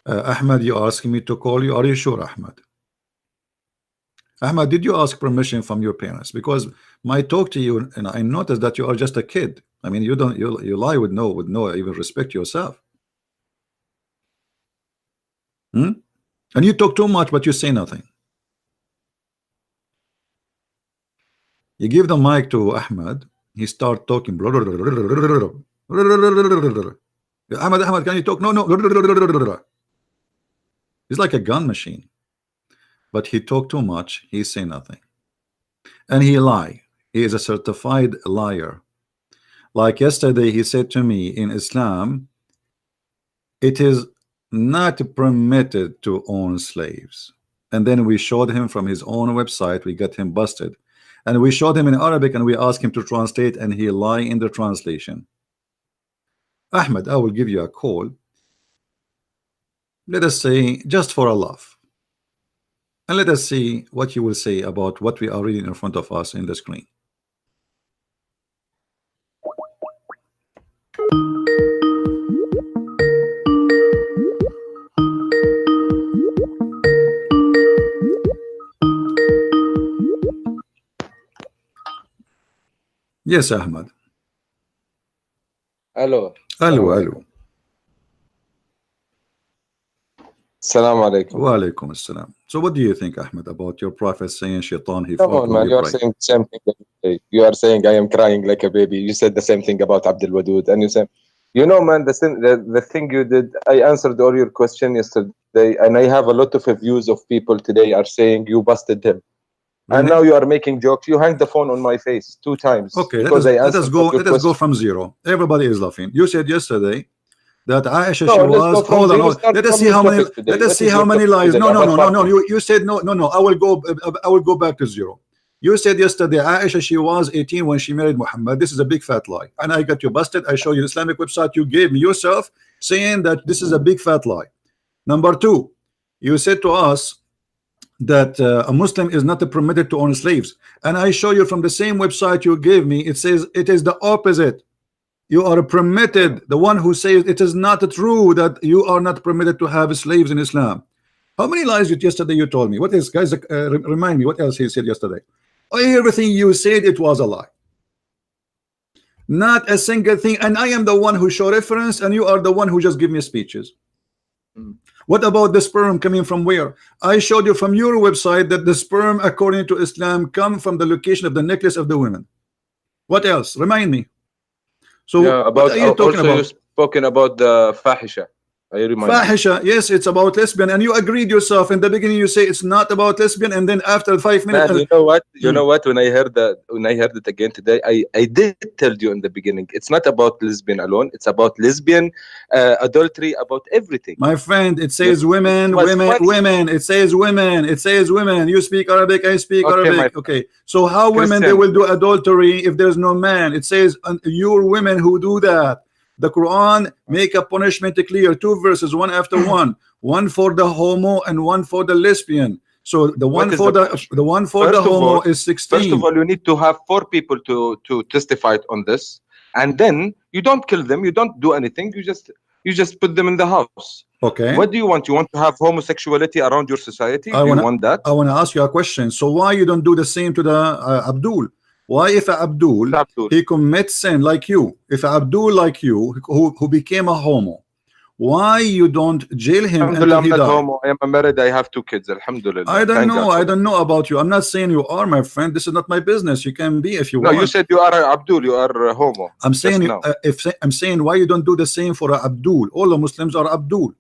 Ahmad, you asking me to call you? Are you sure, Ahmad? Ahmad, did you ask permission from your parents? Because my talk to you, and I noticed that you are just a kid. I mean, you don't, you lie with no even respect yourself. Hmm? And you talk too much, but you say nothing. You give the mic to Ahmad, he start talking. Ahmad, can you talk? No. He's like a gun machine. But he talk too much, he say nothing. And he lie. He is a certified liar. Like yesterday, he said to me, in Islam, it is not permitted to own slaves. And then we showed him from his own website, we got him busted. And we showed him in Arabic and we asked him to translate, and he lie in the translation. Ahmed, I will give you a call. Let us say, just for a laugh. And let us see what you will say about what we are reading in front of us in the screen. Yes, Ahmad. Hello. Hello. Assalamu alaikum. Wa alaikum assalam. So what do you think, Ahmed, about your prophet saying shaitan he Come on, man, you are saying the same thing every day. You are saying I am crying like a baby. You said the same thing about Abdul Wadud, and you said, you know, man, the thing you did, I answered all your question yesterday, and I have a lot of reviews of people today are saying you busted him. Really? And now you are making jokes. You hang the phone on my face 2 times. Okay, let us go from zero. Everybody is laughing. You said yesterday that Aisha, she was, hold on, let us see how many lies. No, you said no, I will go back to zero. You said yesterday Aisha, she was 18 when she married Muhammad. This is a big fat lie, and I got you busted. I show you Islamic website you gave me yourself saying that this is a big fat lie. Number 2, you said to us that a Muslim is not permitted to own slaves, and I show you from the same website you gave me, it says it is the opposite. You are permitted. The one who says it is not true that you are not permitted to have slaves in Islam. How many lies yesterday you told me? What else, guys? Remind me what else he said yesterday. Everything you said, it was a lie. Not a single thing. And I am the one who show reference, and you are the one who just give me speeches. What about the sperm coming from where? I showed you from your website that the sperm, according to Islam, come from the location of the necklace of the women. What else? Remind me. So yeah, what are you talking about? You spoken about the fahisha. Fahisha, yes, it's about lesbian, and you agreed yourself in the beginning. You say it's not about lesbian, and then after 5 minutes, man, you know what? You know what? When I heard it again today, I did tell you in the beginning, it's not about lesbian alone. It's about lesbian, adultery, about everything. My friend, it says women. It says women. You speak Arabic, I speak Arabic. Okay, so how women they will do adultery if there's no man? It says your women who do that. The Quran make a punishment clear, 2 verses, one after one for the homo and one for the lesbian. So the one for the homo is 16. First of all, you need to have 4 people to testify on this, and then you don't kill them, you don't do anything, you just put them in the house. Okay. What do you want? You want to have homosexuality around your society? Do you want that? I want to ask you a question. So why you don't do the same to the Abdul? Why if Abdul he commits sin like you, if Abdul like you who became a homo, why you don't jail him until he died? Homo. I am married, I have 2 kids, alhamdulillah. I don't know about you. I'm not saying you are, my friend. This is not my business. You can be if you want. No, you said you are Abdul, you are a homo. I'm saying I'm saying why you don't do the same for Abdul. All the Muslims are Abdul.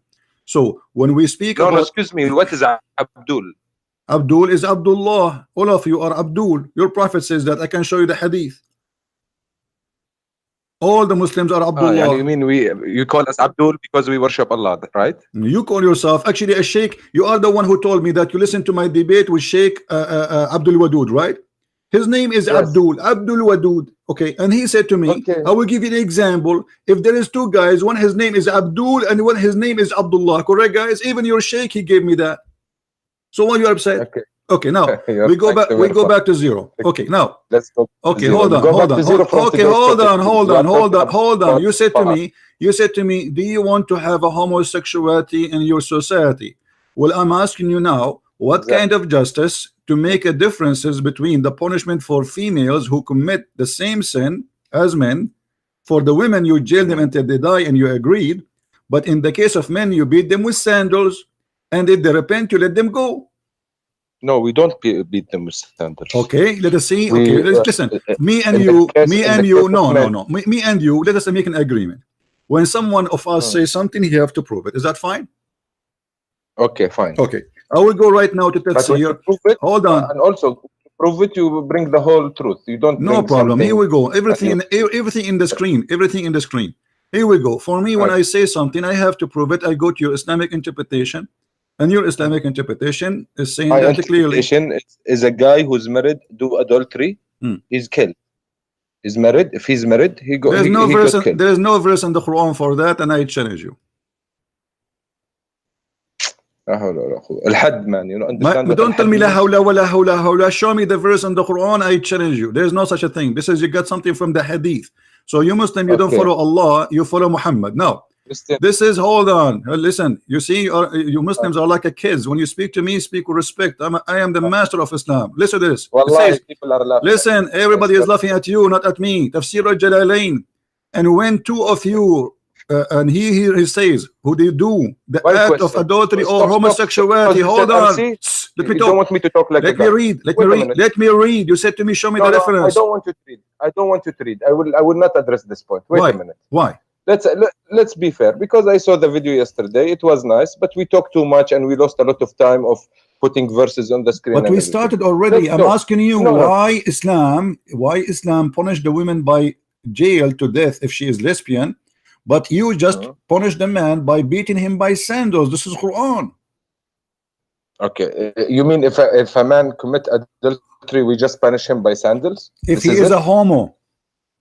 So when we speak about, excuse me, what is Abdul? Abdul is Abdullah. All of you are Abdul. Your prophet says that. I can show you the hadith. All the Muslims are Abdullah. You mean you call us Abdul because we worship Allah, right? You call yourself actually a Shaik. You are the one who told me that you listened to my debate with Shaik Abdul Wadud, right? His name is Abdul Wadud. Okay, and he said to me, I will give you an example. If there is 2 guys, one his name is Abdul and one his name is Abdullah, correct, guys? Even your Shaik, he gave me that. So why are you upset? Okay, now we go back. We go back to zero. Okay, now let's go. Okay, hold on, hold on. Okay, hold on. You said to me, do you want to have a homosexuality in your society? Well, I'm asking you now, what kind of justice to make a differences between the punishment for females who commit the same sin as men? For the women, you jail them until they die, and you agreed. But in the case of men, you beat them with sandals, and if they repent, you let them go. No, we don't beat them with sandals. Okay, let us see. Okay, listen. Me and you. No. Me and you. Let us make an agreement. When someone of us says something, you have to prove it. Is that fine? Okay, fine. Okay, I will go right now to Tafsir. Hold on. And also prove it. You bring the whole truth. You don't. No problem. Here we go. Everything in the screen. Everything in the screen. Here we go. For me, when I say something, I have to prove it. I go to your Islamic interpretation. And your Islamic interpretation is saying that clearly is a guy who's married do adultery, he's killed. He's married. If he's married, he goes. There is no verse in the Quran for that, and I challenge you. Man, you know, understand don't tell me la hawla wa la hawla hawla. Show me the verse in the Quran. I challenge you. There is no such a thing. This is you got something from the Hadith. So you Muslim, you don't follow Allah, you follow Muhammad. No. This is, hold on, listen, you see, you Muslims are like a kids. When you speak to me, speak with respect. I am the master of Islam. Listen to this. Says, people are laughing. Listen, everybody is laughing at you, not at me. Tafsir al-Jalalain. And when two of you and he says, who they do the act of adultery or homosexuality, hold on, let me talk. Don't want me to talk like let me read. Let me read. You said to me, show me the reference. I don't want you to read. I don't want you to read. I will not address this point. Wait a minute. Why? Let's be fair, because I saw the video yesterday. It was nice, but we talked too much and we lost a lot of time of putting verses on the screen. But we started already. I'm asking you why Islam punished the women by jail to death if she is lesbian, but you just punish the man by beating him by sandals. This is Quran. Okay, you mean if a man commit adultery, we just punish him by sandals? If he is a homo.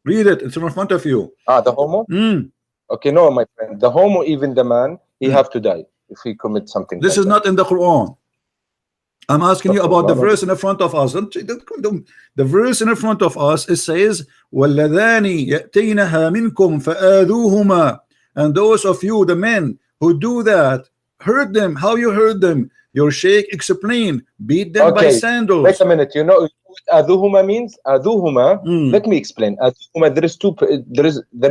Read it. It's in front of you. The homo? Okay, no, my friend. The homo, even the man, he have to die if he commits something. This is not in the Quran. I'm asking you about the verse in the front of us. The verse in the front of us, it says, وَالَّذَانِ يَأْتِينَهَا مِنْكُمْ فَآذُوهُمَا. And those of you, the men who do that, hurt them. How you hurt them? Your Shaik explained. Beat them by sandals. Wait a minute. You know what adhuhuma means? Adhuhuma. Let me explain. Adhuhuma. There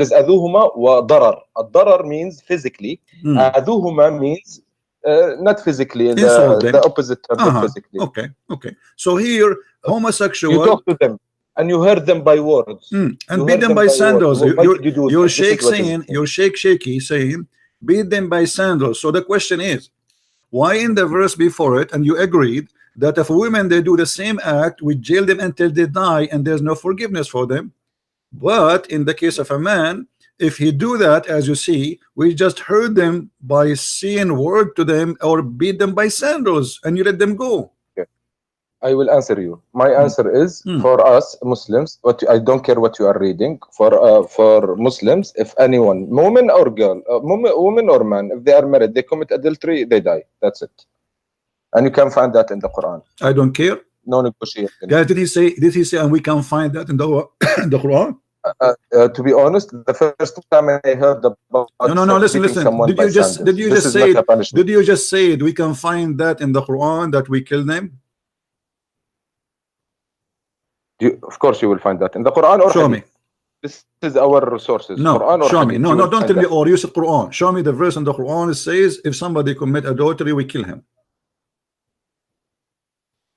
is adhuhuma wa darar. Darar means physically. Adhuhuma means not physically. The opposite term, physically. Okay. So here, homosexual. You talk to them and you hurt them by words. And beat them by sandals. Your Shaik saying, your Shaiki saying, beat them by sandals. So the question is, why in the verse before it, and you agreed that if women they do the same act, we jail them until they die and there's no forgiveness for them, but in the case of a man, if he do that, as you see, we just hurt them by saying word to them or beat them by sandals and you let them go. I will answer you. My answer is for us Muslims. I don't care what you are reading. For Muslims, if anyone, woman or girl, woman or man, if they are married, they commit adultery, they die. That's it. And you can find that in the Quran. I don't care. No negotiation. Yeah, did he say? And we can find that in the Quran? To be honest, the first time I heard about no. Listen. Did you just say we can find that in the Quran that we kill them? Of course, you will find that in the Quran or show me. This is our resources. No, Quran or show me. Hadith. No, don't tell me or use the Quran. Show me the verse in the Quran. It says if somebody commit adultery, we kill him.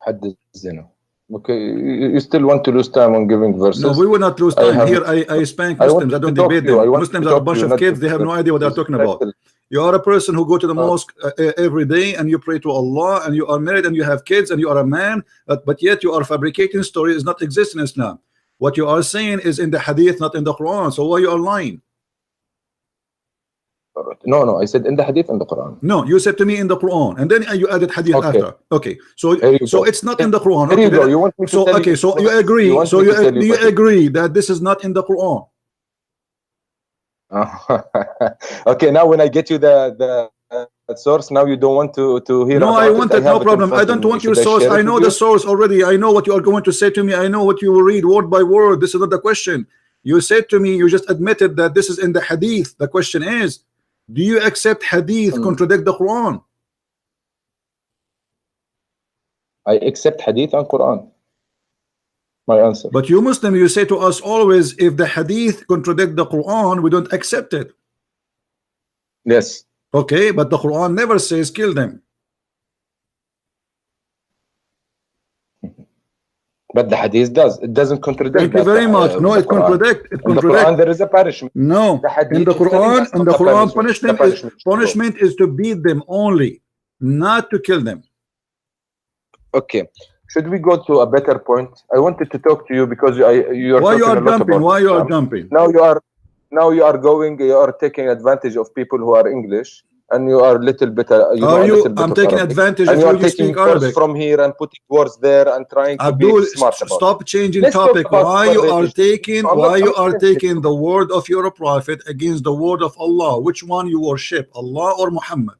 Hadith zina. Okay, you still want to lose time on giving verses? No, we will not lose time. Here, I spank Muslims. I don't debate them. Muslims are a bunch of kids. They have no idea what they're talking about. You are a person who go to the mosque every day and you pray to Allah and you are married and you have kids and you are a man, but yet you are fabricating stories not exist in Islam. What you are saying is in the Hadith, not in the Quran. So why you are lying? No, I said in the Hadith and the Quran. No, you said to me in the Quran, and then you added Hadith after. Okay, so it's not in the Quran. There you go. You want me to tell you? So you agree? So you agree that this is not in the Quran? Okay, now when I get you the source. Now you don't want to hear no, about I want it, no problem. I don't want your source. I know the source source already. I know what you are going to say to me. I know what you will read word by word. This is not the question. You said to me, you just admitted that this is in the hadith. The question is, do you accept hadith contradict the Quran? I accept hadith and Quran. My answer. But you Muslim, you say to us always, if the hadith contradict the Quran, we don't accept it. Yes. Okay, but the Quran never says kill them. But the hadith does. It doesn't contradict. Thank you very much. No, it contradicts. It contradicts. In the Quran, there is a punishment. No, in the Quran, punishment is to beat them only, not to kill them. Okay. Should we go to a better point? I wanted to talk to you because you are. Why you are jumping? Why you are jumping? Now you are taking advantage of people who are English, and you are a little bit. I'm taking advantage of you speak Arabic from here and putting words there and trying to be smart about stop changing topic. Why you are taking the word of your prophet against the word of Allah? Which one you worship, Allah or Muhammad?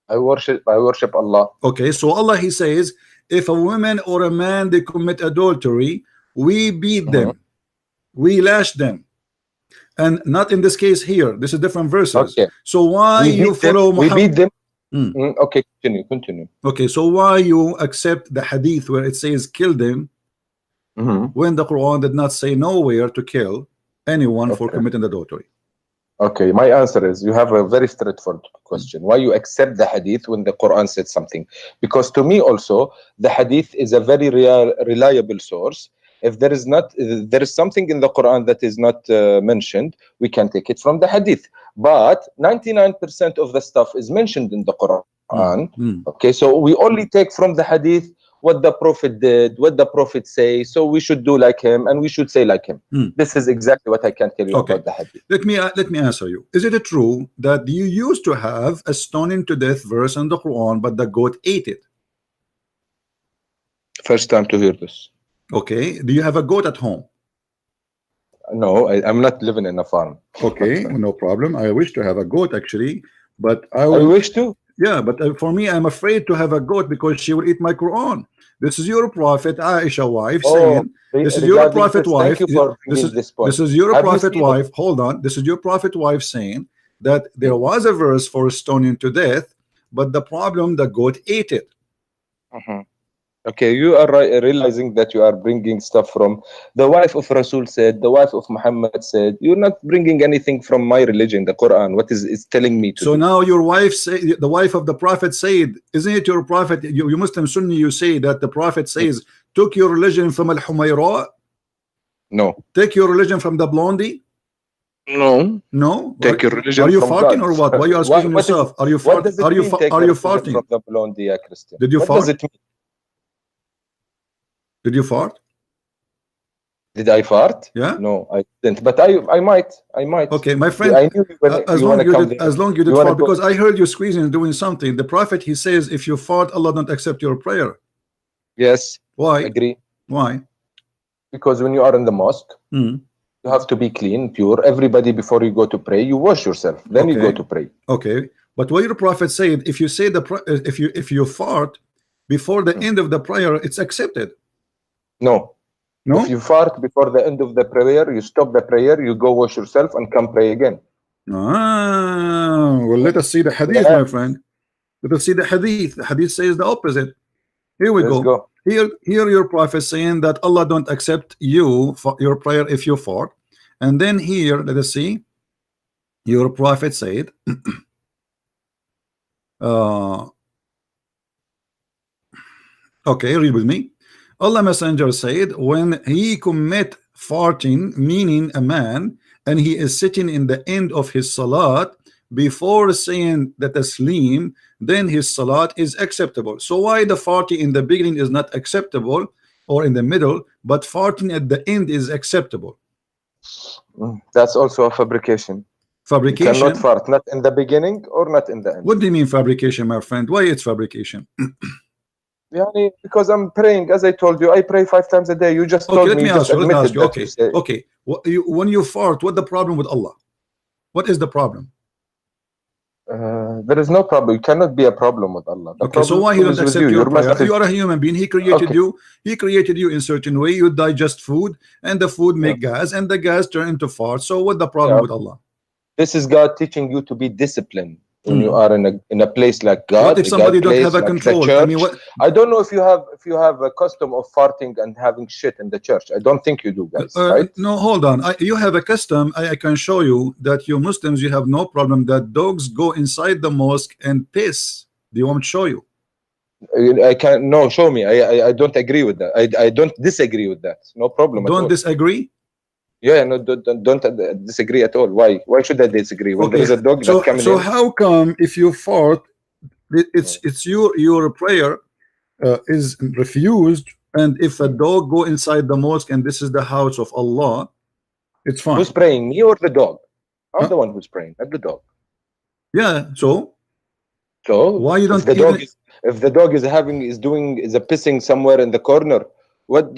I worship Allah. Okay, so Allah, he says, if a woman or a man they commit adultery, we beat them, we lash them. And not in this case here. This is different verses. Okay. So why you follow Muhammad? We beat them. Okay, continue. Okay, so why you accept the hadith where it says kill them when the Quran did not say nowhere to kill anyone for committing adultery? Okay, my answer is you have a very straightforward question. Why you accept the hadith when the Quran said something? Because to me also, the hadith is a very reliable source. If there is something in the Quran that is not mentioned, we can take it from the hadith. But 99% of the stuff is mentioned in the Quran. Okay, so we only take from the hadith what the Prophet did, what the Prophet say. So we should do like him, and we should say like him. This is exactly what I can tell you about the hadith. Let me answer you. Is it true that you used to have a stoning to death verse in the Quran, but the goat ate it? First time to hear this. Okay, do you have a goat at home? No, I'm not living in a farm. Okay, no problem. I wish to have a goat actually, but I wish to. Yeah, but for me, I'm afraid to have a goat because she will eat my Quran. This is your prophet, Aisha wife, saying, this is your prophet wife. This is your prophet wife. Hold on. This is your prophet wife saying that there was a verse for stoning to death, but the problem, the goat ate it. Okay, you are realizing that you are bringing stuff from the wife of Rasul said, the wife of Muhammad said. You're not bringing anything from my religion, the Quran. What is it's telling me to so do. Now your wife say, the wife of the prophet said, isn't it your prophet? You Muslim Sunni, you say that the prophet says, took your religion from al-Humayra? No. Take your religion from the blondie? No. Take your religion. Are you from farting God. or what? Why are you asking yourself? Are you farting? Are you farting? From the blondie, Christian. Did you fart? Does it mean? Did you fart? Did I fart? Yeah. No, I didn't. But I might. Okay, my friend. I knew as long you did fart, because I heard you squeezing and doing something. The prophet, he says, if you fart, Allah don't accept your prayer. Yes. Why? Agree. Why? Because when you are in the mosque, you have to be clean, pure. Everybody, before you go to pray, you wash yourself. Then you go to pray. Okay. But what your prophet said, if you say if you fart before the end of the prayer, it's accepted. No. If you fart before the end of the prayer, you stop the prayer, you go wash yourself and come pray again. Well, let us see the hadith, my friend. Let us see the hadith. The hadith says the opposite. Here we go. Here your prophet saying that Allah don't accept you for your prayer if you fart. And then here, let us see. Your prophet said, okay, read with me. Allah Messenger said, when he commit farting, meaning a man, and he is sitting in the end of his salat before saying the taslim, then his salat is acceptable. So why the farting in the beginning is not acceptable or in the middle, but farting at the end is acceptable? That's also a fabrication. Fabrication? You cannot fart, not in the beginning or not in the end. What do you mean fabrication, my friend? Why it's fabrication? Because I'm praying, as I told you, I pray 5 times a day. You just told me. Let me ask you. Okay. When you fart, what's the problem with Allah? What is the problem? There is no problem. You cannot be a problem with Allah. Okay, so why he don't accept your prayer? You are a human being. He created you. He created you in certain way. You digest food, and the food make gas, and the gas turn into fart. So what the problem with Allah? This is God teaching you to be disciplined when you are in a place like God. What if somebody don't have a control? I mean, I don't know if you have a custom of farting and having shit in the church. I don't think you do, guys. Right? No, hold on. You have a custom. I can show you that you Muslims, you have no problem that dogs go inside the mosque and piss. Do you want me to show you? I can't. No, show me. I don't agree with that. I don't disagree with that. No problem. Don't disagree? Yeah, no, don't disagree at all. Why should I disagree when there is a dog that coming in? So how come if you fart, it's your prayer is refused, and if a dog go inside the mosque and this is the house of Allah, it's fine? Who's praying, me or the dog? I'm the one who's praying, not the dog. Yeah, so why you don't? If the dog is pissing somewhere in the corner, what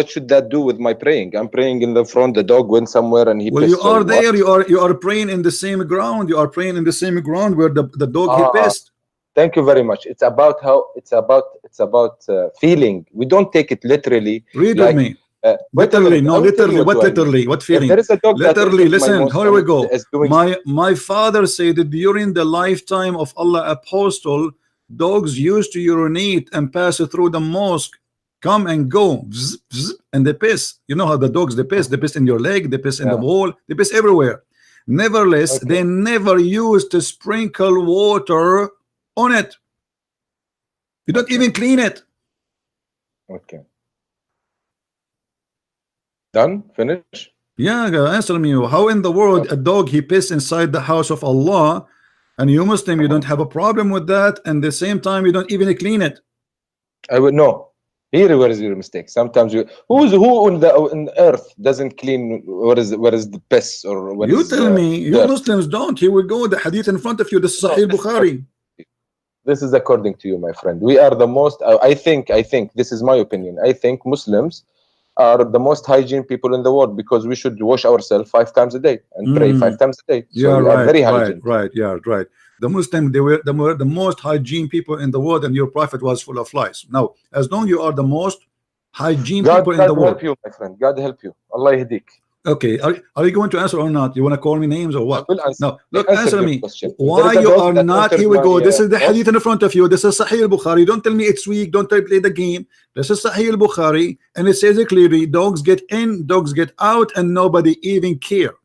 should that do with my praying? I'm praying in the front. The dog went somewhere and he. Well, you are there. You are praying in the same ground. You are praying in the same ground where the dog he pissed. Thank you very much. It's about feeling. We don't take it literally. Read with me. Literally, no, literally. What literally? What feeling? There is a dog literally. Listen, here we go. My father said that during the lifetime of Allah apostle, dogs used to urinate and pass through the mosque. Come and go, bzz, bzz, and they piss. You know how the dogs they piss in your leg, they piss in the wall, they piss everywhere. Nevertheless, they never used to sprinkle water on it. You don't even clean it. Okay. Done? Finish? Yeah, answer me. How in the world a dog he piss inside the house of Allah, and you Muslim you don't have a problem with that, and at the same time you don't even clean it? I would know. Here, where is your mistake? Sometimes who on the earth doesn't clean where is the piss or what you tell me? You Muslims don't. Here we go. The hadith in front of you. This is Sahih Bukhari. This is according to you, my friend. We are the most. I think this is my opinion. I think Muslims are the most hygiene people in the world because we should wash ourselves 5 times a day and pray 5 times a day. So yeah, we are very hygiene. Right. Yeah, right. The Muslim, they were the most hygiene people in the world, and your prophet was full of flies. Now, as long as you are the most hygiene people in the world. God help you, my friend. God help you. Allah yahdik. Okay, are you going to answer or not? You want to call me names or what? I will answer. No, look, answer me. Why you are not? Here we go. This is the hadith in front of you. This is Sahih Bukhari. Don't tell me it's weak. Don't play the game. This is Sahih Bukhari, and it says it clearly: dogs get in, dogs get out, and nobody even care.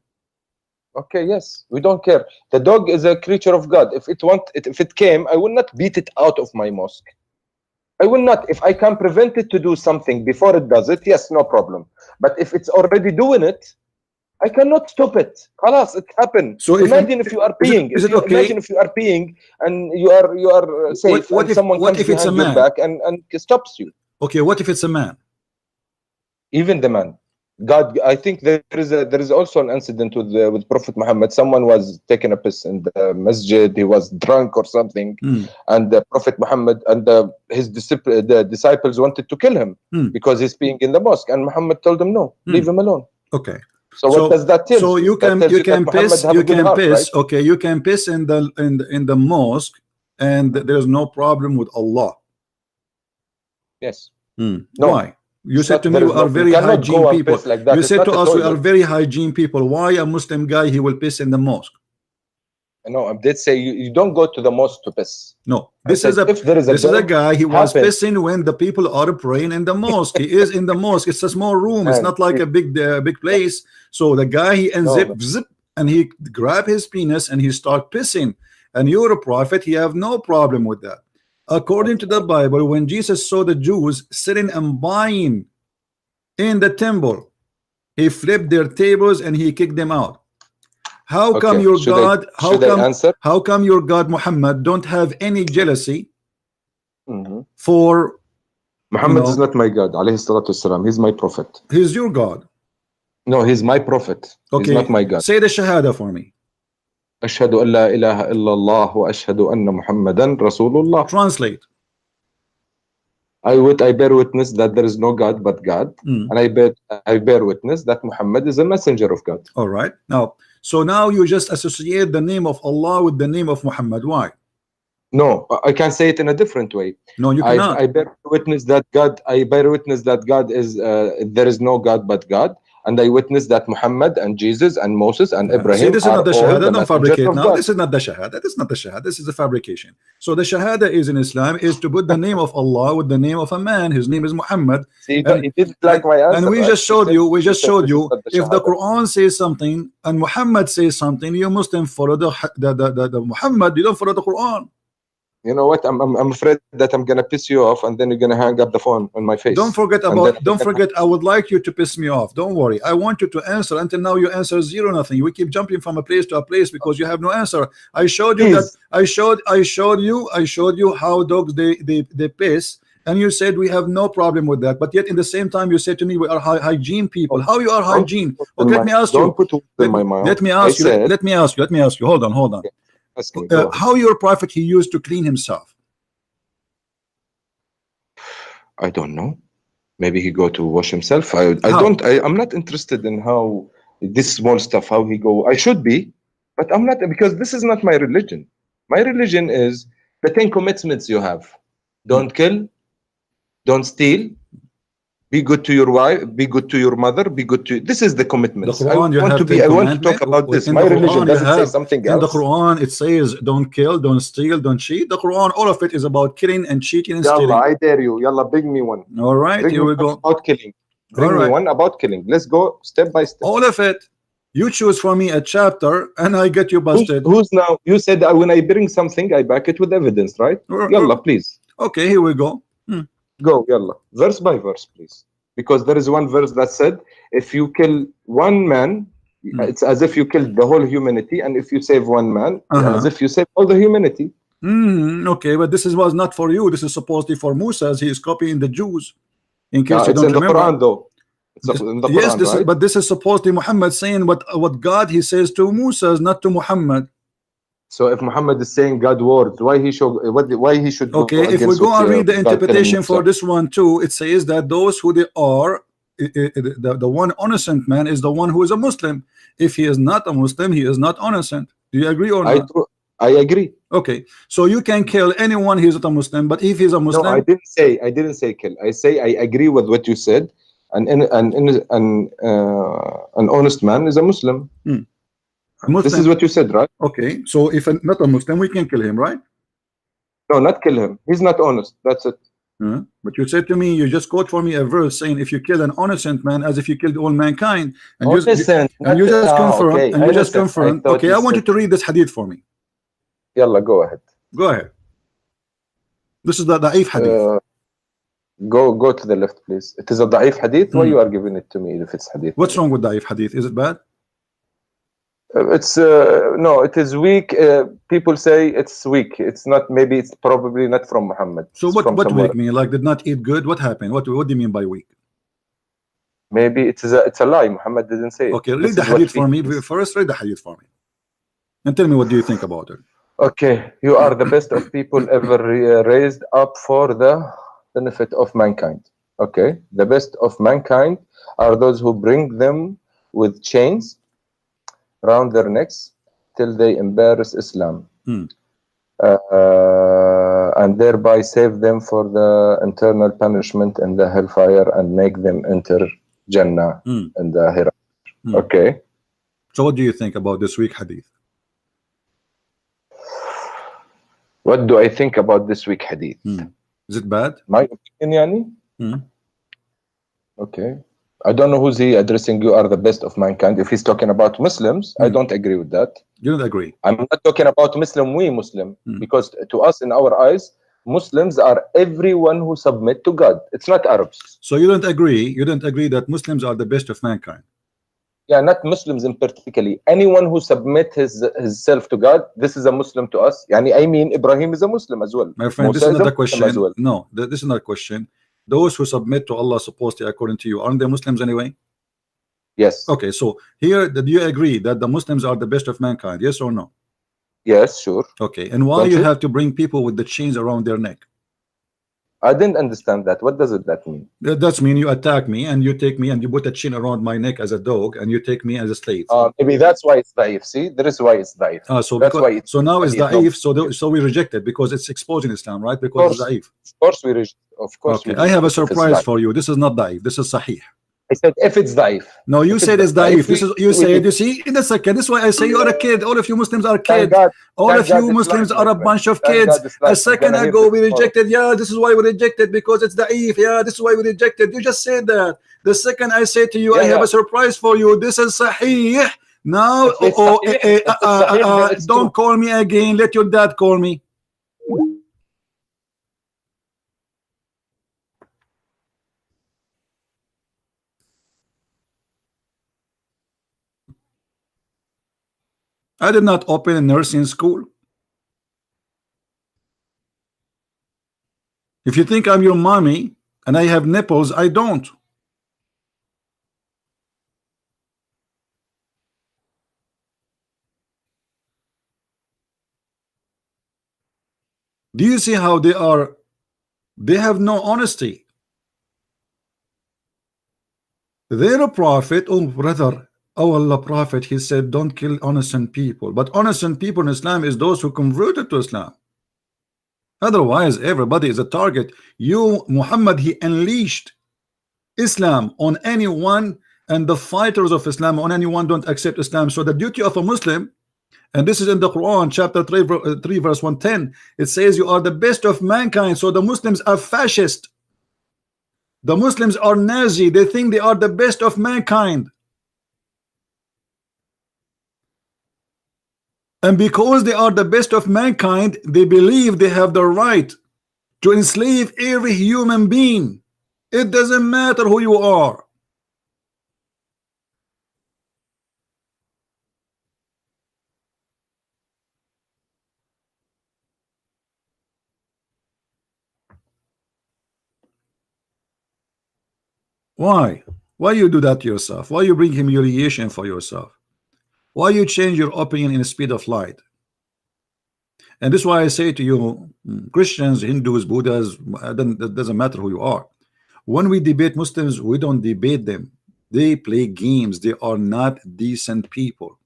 Okay, yes, we don't care. The dog is a creature of God. If it came, I will not beat it out of my mosque. I will not. If I can prevent it to do something before it does it, yes, no problem. But if it's already doing it, I cannot stop it. Khalas, it happened. So imagine if you are peeing. Is it okay? Imagine if you are peeing and you are safe. What if it's a man? Back and stops you? Okay, what if it's a man? Even the man. God, I think there is also an incident with Prophet Muhammad. Someone was taking a piss in the masjid. He was drunk or something, and the Prophet Muhammad and his disciples wanted to kill him because he's peeing in the mosque. And Muhammad told them, "No, leave him alone." Okay. So what does that tell? So you can piss. You can piss. Right? Okay, you can piss in the mosque, and there's no problem with Allah. Yes. No. Why? You said to me we are very hygiene people. You said to us we are very hygiene people. Why a Muslim guy he will piss in the mosque? No, I did say you don't go to the mosque to piss. No, this is a guy. He was pissing when the people are praying in the mosque. He is in the mosque. It's a small room. It's not like a big place. So the guy he zip and he grab his penis and he start pissing. And you're a prophet. He have no problem with that. According to the Bible, when Jesus saw the Jews sitting and buying in the temple, he flipped their tables and he kicked them out. How come your God? How come your God Muhammad don't have any jealousy for? Muhammad is not my God. Alayhi salatu wasalam. He's my prophet. He's your God. No, he's my prophet. Okay. He's not my God. Say the shahada for me. أشهد أن لا إله إلا الله وأشهد أن محمدا رسول الله. Translate. I bear witness that there is no God but God, and I bear witness that Muhammad is a messenger of God. All right. Now, So now you just associate the name of Allah with the name of Muhammad. Why? No, I can say it in a different way. No, you cannot. I bear witness that God. I bear witness that God is. There is no God but God, and I witness that Muhammad and Jesus and Moses and Ibrahim. See, this is not the all shahada. the Don't fabricate now. God. This is not the shahada. This is not the shahada. This is a fabrication. So the shahada is in Islam is to put the name of Allah with the name of a man. His name is Muhammad. See, and, it didn't like my answer. And we just showed you. We just showed you. If the shahada. Quran says something and Muhammad says something, you Muslim follow the Muhammad. You don't follow the Quran. You know what? I'm afraid that I'm gonna piss you off, and then you're gonna hang up the phone on my face. Don't forget about. Don't forget. I would like you to piss me off. Don't worry. I want you to answer. Until now, you answer zero, nothing. We keep jumping from a place to a place because you have no answer. I showed you that. I showed you how dogs they piss, and you said we have no problem with that. But yet, in the same time, you said to me we are hygiene people. How you are hygiene? Okay, let me ask you. Let me ask you. Let me ask you. Let me ask you. Hold on. How your prophet he used to clean himself? I don't know. Maybe he go to wash himself. I'm not interested in how this small stuff, how he go. I should be, but I'm not, because this is not my religion. My religion is the 10 commitments you have. Don't kill, don't steal, be good to your wife, be good to your mother, be good to. This is the commitments. The Quran, I want to talk about this. My religion doesn't say something else. In the Quran, it says don't kill, don't steal, don't cheat. The Quran, all of it is about killing and cheating and stealing. I dare you. Yalla, bring me one. All right, here we go. About killing. Bring me one about killing. Let's go step by step. All of it. You choose for me a chapter, and I get you busted. Who's now? You said that when I bring something, I back it with evidence, right? Yalla, please. Okay, here we go. Go, yalla. Verse by verse, please. Because there is one verse that said, if you kill one man, it's as if you killed the whole humanity, and if you save one man, as if you save all the humanity. Okay, but this was not for you. This is supposedly for Musa, as he is copying the Jews. In case you don't remember. Quran, though. It's in the yes, Quran, right? But this is supposedly Muhammad saying what God he says to Musa, not to Muhammad. So if Muhammad is saying God words, why he should okay, if we go and read the interpretation for this one too, it says that those who they are, the one innocent man is the one who is a Muslim. If he is not a Muslim, he is not innocent. Do you agree or not? I agree. Okay, so you can kill anyone who is not a Muslim, but if he's a Muslim, no, I didn't say kill. I say I agree with what you said. An honest man is a Muslim. This is what you said, right? Okay, so if not a Muslim, we can kill him, right? No, not kill him. He's not honest. That's it. But you said to me, you just quote for me a verse saying, if you kill an innocent man, as if you killed all mankind, and you just confirmed. Okay, I want you to read this hadith for me. Yalla, go ahead. Go ahead. This is the da'if hadith. Go to the left, please. It is a da'if hadith. Why you are giving it to me if it's hadith? What's wrong with da'if hadith? Is it bad? It's no, it is weak. People say it's weak. It's not. Maybe it's probably not from Muhammad. So what weak mean? Like did not eat good? What happened? What do you mean by weak? Maybe it's a lie. Muhammad didn't say it. Okay, read the hadith for me. First, read the hadith for me, and tell me what do you think about it. Okay, you are the best of people ever raised up for the benefit of mankind. Okay, the best of mankind are those who bring them with chains around their necks till they embarrass Islam, and thereby save them for the eternal punishment in the hellfire and make them enter Jannah in the hereafter. Okay. So what do you think about this week hadith? What do I think about this week hadith? Is it bad? My opinion, yani? Okay. I don't know who's he addressing. You are the best of mankind. If he's talking about Muslims, I don't agree with that. You don't agree? I'm not talking about we Muslim, because to us, in our eyes, Muslims are everyone who submit to God. It's not Arabs. So you don't agree? You don't agree that Muslims are the best of mankind? Yeah, not Muslims in particular. Anyone who submit his self to God, this is a Muslim to us. Yani, I mean, Ibrahim is a Muslim as well. My friend, this is not a question. Well. No, this is not a question. Those who submit to Allah supposedly according to you, aren't they Muslims anyway? Yes. Okay, so here, do you agree that the Muslims are the best of mankind? Yes or no? Yes, sure. Okay, and why you have to bring people with the chains around their neck? I didn't understand that. What does that mean? That's mean you attack me and you take me and you put a chain around my neck as a dog and you take me as a slave. Maybe that's why it's daif. See, there is why it's daif. So that's because, why it's so now it's daif. So we reject it because it's exposing Islam, right? Because it's daif. Of course we reject. Of course. Okay. I have a surprise for you. This is not daif. This is sahih. I said if it's daif. No, you said it's daif. This is you said. You see, in a second. This is why I say you are a kid. All of you Muslims are kids. All of you Muslims are a bunch of kids. A second ago we rejected. Yeah, this is why we rejected because it's daif. Yeah, this is why we rejected. You just said that. The second I say to you, I have a surprise for you. This is sahih. Now, don't call me again. Let your dad call me. I did not open a nursing school. If you think I'm your mommy and I have nipples, I don't. Do you see how they are? They have no honesty. They're a prophet. Oh, brother. Oh, Allah Prophet, he said, don't kill innocent people. But innocent people in Islam is those who converted to Islam. Otherwise, everybody is a target. You, Muhammad, he unleashed Islam on anyone, and the fighters of Islam on anyone don't accept Islam. So the duty of a Muslim, and this is in the Quran, chapter 3, verse 110, it says you are the best of mankind. So the Muslims are fascist. The Muslims are Nazi. They think they are the best of mankind. And because they are the best of mankind, they believe they have the right to enslave every human being. It doesn't matter who you are. Why? Why you do that to yourself? Why you bring humiliation for yourself? Why you change your opinion in the speed of light? And this is why I say to you, Christians, Hindus, Buddhas, it doesn't matter who you are. When we debate Muslims, we don't debate them. They play games. They are not decent people.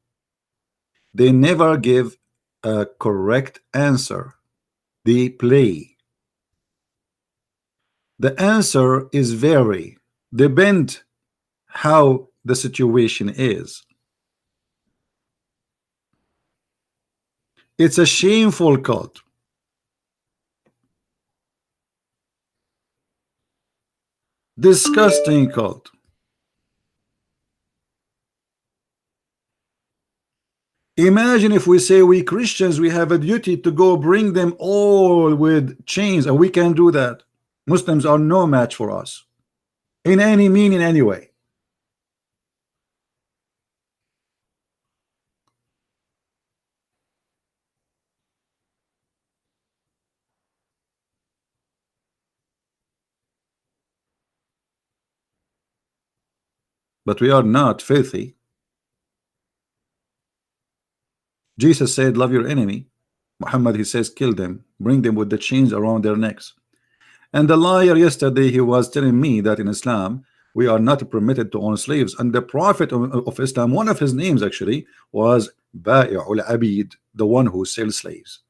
They never give a correct answer. They play. The answer is vary, depend how the situation is. It's a shameful cult. Disgusting cult. Imagine if we say we Christians, we have a duty to go bring them all with chains, and we can do that. Muslims are no match for us in any meaning, anyway. But we are not filthy. Jesus said, love your enemy. Muhammad, he says, kill them, bring them with the chains around their necks. And the liar yesterday, he was telling me that in Islam, we are not permitted to own slaves. And the Prophet of Islam, one of his names actually was Ba'i'ul Abid, the one who sells slaves.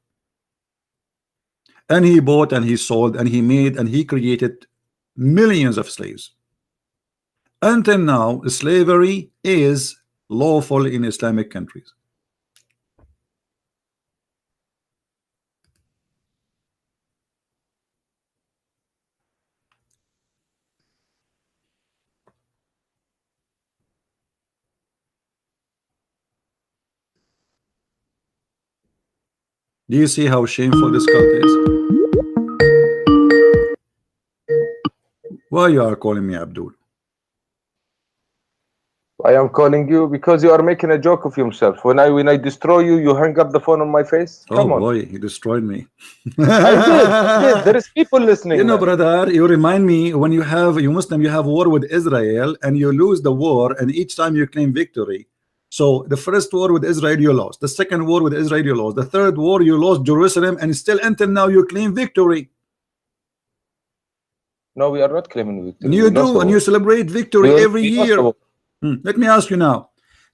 And he bought and he sold and he made and he created millions of slaves. Until now, slavery is lawful in Islamic countries. Do you see how shameful this cult is? Why you are calling me Abdul? I am calling you because you are making a joke of yourself. When I destroy you, you hang up the phone on my face. Come on. Boy, he destroyed me. I did. There is people listening. You know, brother, you remind me when you Muslim, you have war with Israel and you lose the war, and each time you claim victory. So the first war with Israel you lost, the second war with Israel you lost, the third war you lost Jerusalem, and still until now you claim victory. No, we are not claiming victory. You do, and you celebrate victory every year. Let me ask you now.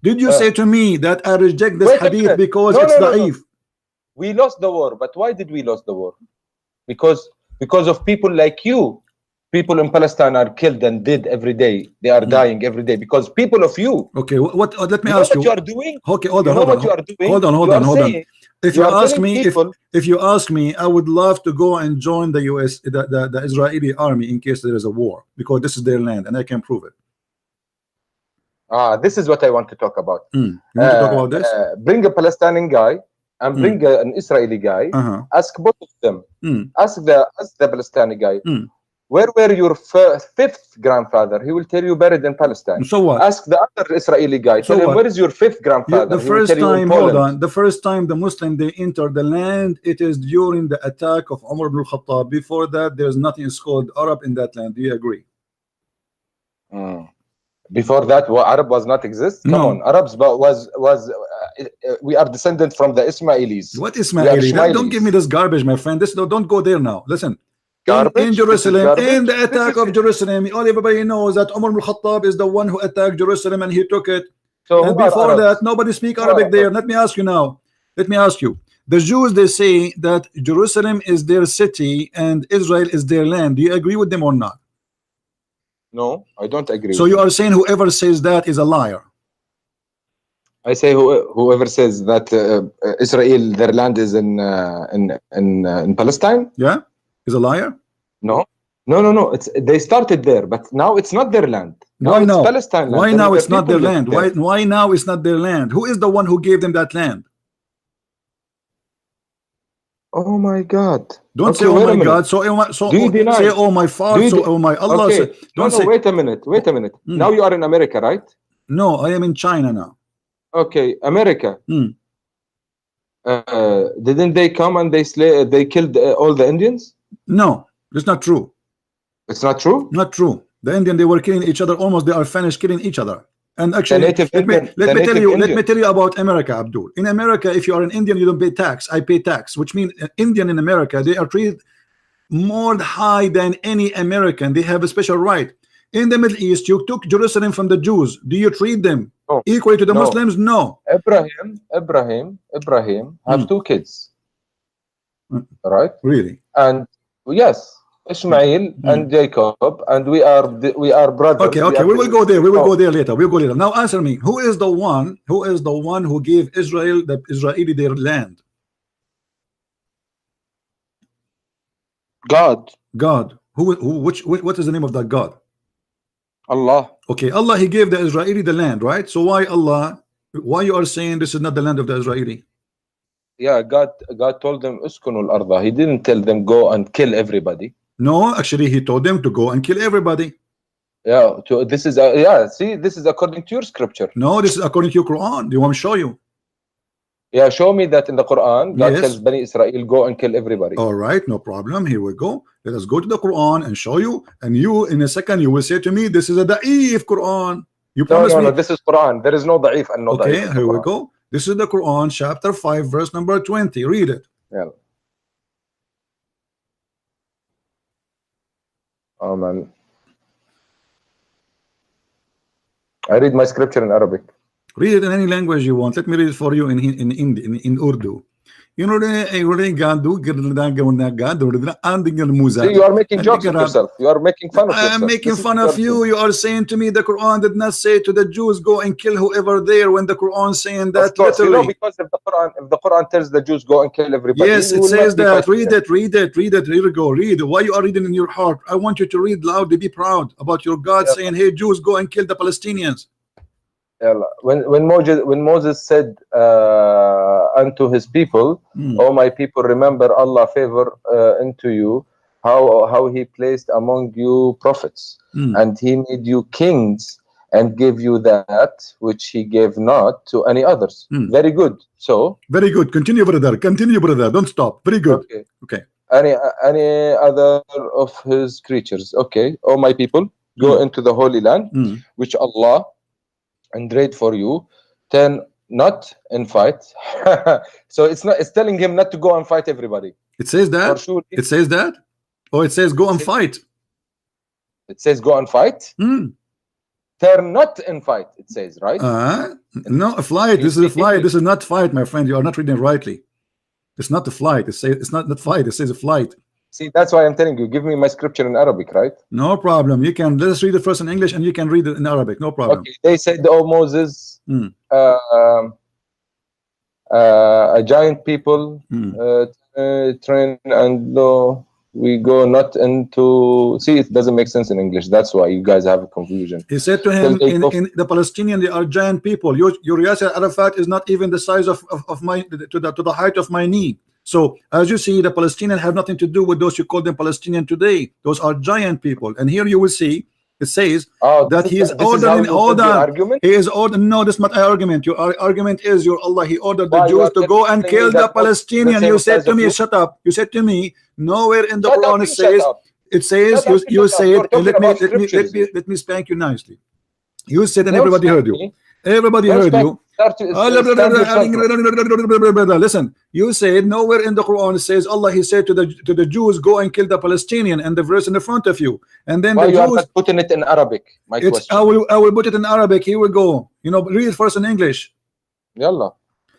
Did you say to me that I reject this hadith because it's da'if? We lost the war, but why did we lose the war? Because of people like you. People in Palestine are killed and dead every day. They are dying every day because people of you. Okay, what? Let me ask you. What you are doing? Okay, hold on. Hold on. If you ask me, I would love to go and join the U.S. the Israeli army in case there is a war, because this is their land and I can prove it. This is what I want to talk about. You want to talk about this? Bring a Palestinian guy and bring an Israeli guy. Ask both of them. Ask the Palestinian guy. Where were your fifth grandfather? He will tell you buried in Palestine. So what? Ask the other Israeli guy. Tell him, where is your fifth grandfather? The first time, hold on. The first time the Muslim they enter the land, it is during the attack of Umar ibn al-Khattab. Before that, there's nothing called Arab in that land. Do you agree? Before that, Arab was not exist. Come on, Arabs was we are descendant from the Ismailis. What Ismailis? Don't give me this garbage, my friend. Don't go there now. Listen. In Jerusalem, in the attack of Jerusalem, everybody knows that Umar ibn al-Khattab is the one who attacked Jerusalem and he took it. So and before that, nobody speak Arabic there. Let me ask you now. Let me ask you. The Jews, they say that Jerusalem is their city and Israel is their land. Do you agree with them or not? No, I don't agree. So you are saying whoever says that is a liar? I say whoever says that Israel, their land is in Palestine. Yeah. Is a liar? No. They started there, but now it's not their land. Why now? It's Palestine land. Why now it's not their land? Why now it's not their land? Who is the one who gave them that land? Oh my God! Don't say oh my God. So do you deny? Say oh my father. So oh my Allah. Okay. Don't say. Wait a minute. Now you are in America, right? No, I am in China now. Okay, America. Didn't they come and they killed all the Indians? No, it's not true. It's not true? Not true. The Indian, they were killing each other. Almost they are finished killing each other. And actually, let me tell you about America, Abdul. In America, if you are an Indian, you don't pay tax. I pay tax, which means Indian in America, they are treated more high than any American. They have a special right. In the Middle East, you took Jerusalem from the Jews. Do you treat them equally to the Muslims? No. Ibrahim have two kids. Right? Really? And yes, Ishmael and Jacob, and we are brothers. Okay, we will go there. We will go there later. We'll go later. Now answer me. Who is the one who gave Israel, the Israeli, their land? God. What is the name of that God? Allah. Okay, Allah, he gave the Israeli the land, right? So why you are saying this is not the land of the Israeli? Yeah, God told them uskunul arda. He didn't tell them go and kill everybody. No, actually he told them to go and kill everybody. Yeah, this is see, this is according to your scripture. No, this is according to your Quran. Do you want me to show you? Yeah, show me that in the Quran. God tells Bani Israel go and kill everybody. All right, no problem. Here we go. Let us go to the Quran and show you. And you, in a second, you will say to me, "This is a da'if Quran." You promise me? No, this is Quran. There is no da'if and no da'if. Okay, here we go. This is the Quran, chapter 5, verse number 20. Read it. Yeah. Oh man, I read my scripture in Arabic. Read it in any language you want. Let me read it for you in Urdu. You know, see, you are making jokes of yourself. You are making fun of yourself. I am making fun of you. You are saying to me the Quran did not say to the Jews go and kill whoever there, when the Quran saying that of course, literally. You know, because if the Quran tells the Jews go and kill everybody. Yes, it says that. Read it. Here we go. Read. Why you are reading in your heart? I want you to read loudly. Be proud about your God saying, "Hey, Jews, go and kill the Palestinians." When Moses said unto his people, "Oh my people, remember Allah favor into you, how he placed among you prophets, and he made you kings and gave you that which he gave not to any others." Very good. So very good. Continue, brother. Don't stop. Very good. Okay. Any other of his creatures. Okay. "Oh my people, go into the holy land, which Allah engrade for you, then not in fight." So it's telling him not to go and fight everybody. It says that. It says that. Oh, it says go and fight. It says go and fight. They're not in fight. It says, right? No, a flight. This is a flight. This is not fight, my friend. You are not reading rightly. It's not a flight. It's not fight. It says a flight. See, that's why I'm telling you. Give me my scripture in Arabic, right? No problem. You can. Let us read it first in English, and you can read it in Arabic. No problem. Okay. They said, "Oh Moses, a giant people train and we go not into." See, it doesn't make sense in English. That's why you guys have a confusion. He said to him, in the Palestinian, they are giant people. Your Yasser Arafat is not even the size of my to the height of my knee. So as you see, the Palestinians have nothing to do with those you call them Palestinian today. Those are giant people. And here you will see it says that he is ordering he is ordering. No, this is not an argument. Your argument is your Allah, he ordered the Jews to go and kill the Palestinian. You said to me, shut up. You said to me, nowhere in the Quran it says you said, let me spank you nicely. You said, and everybody heard you. Everybody heard you. Listen, you said nowhere in the Quran says Allah, he said to the Jews, go and kill the Palestinian, and the verse in the front of you. And then the Jews, you are not putting it in Arabic. My question. I will put it in Arabic. Here we go. Read it first in English. Yalla.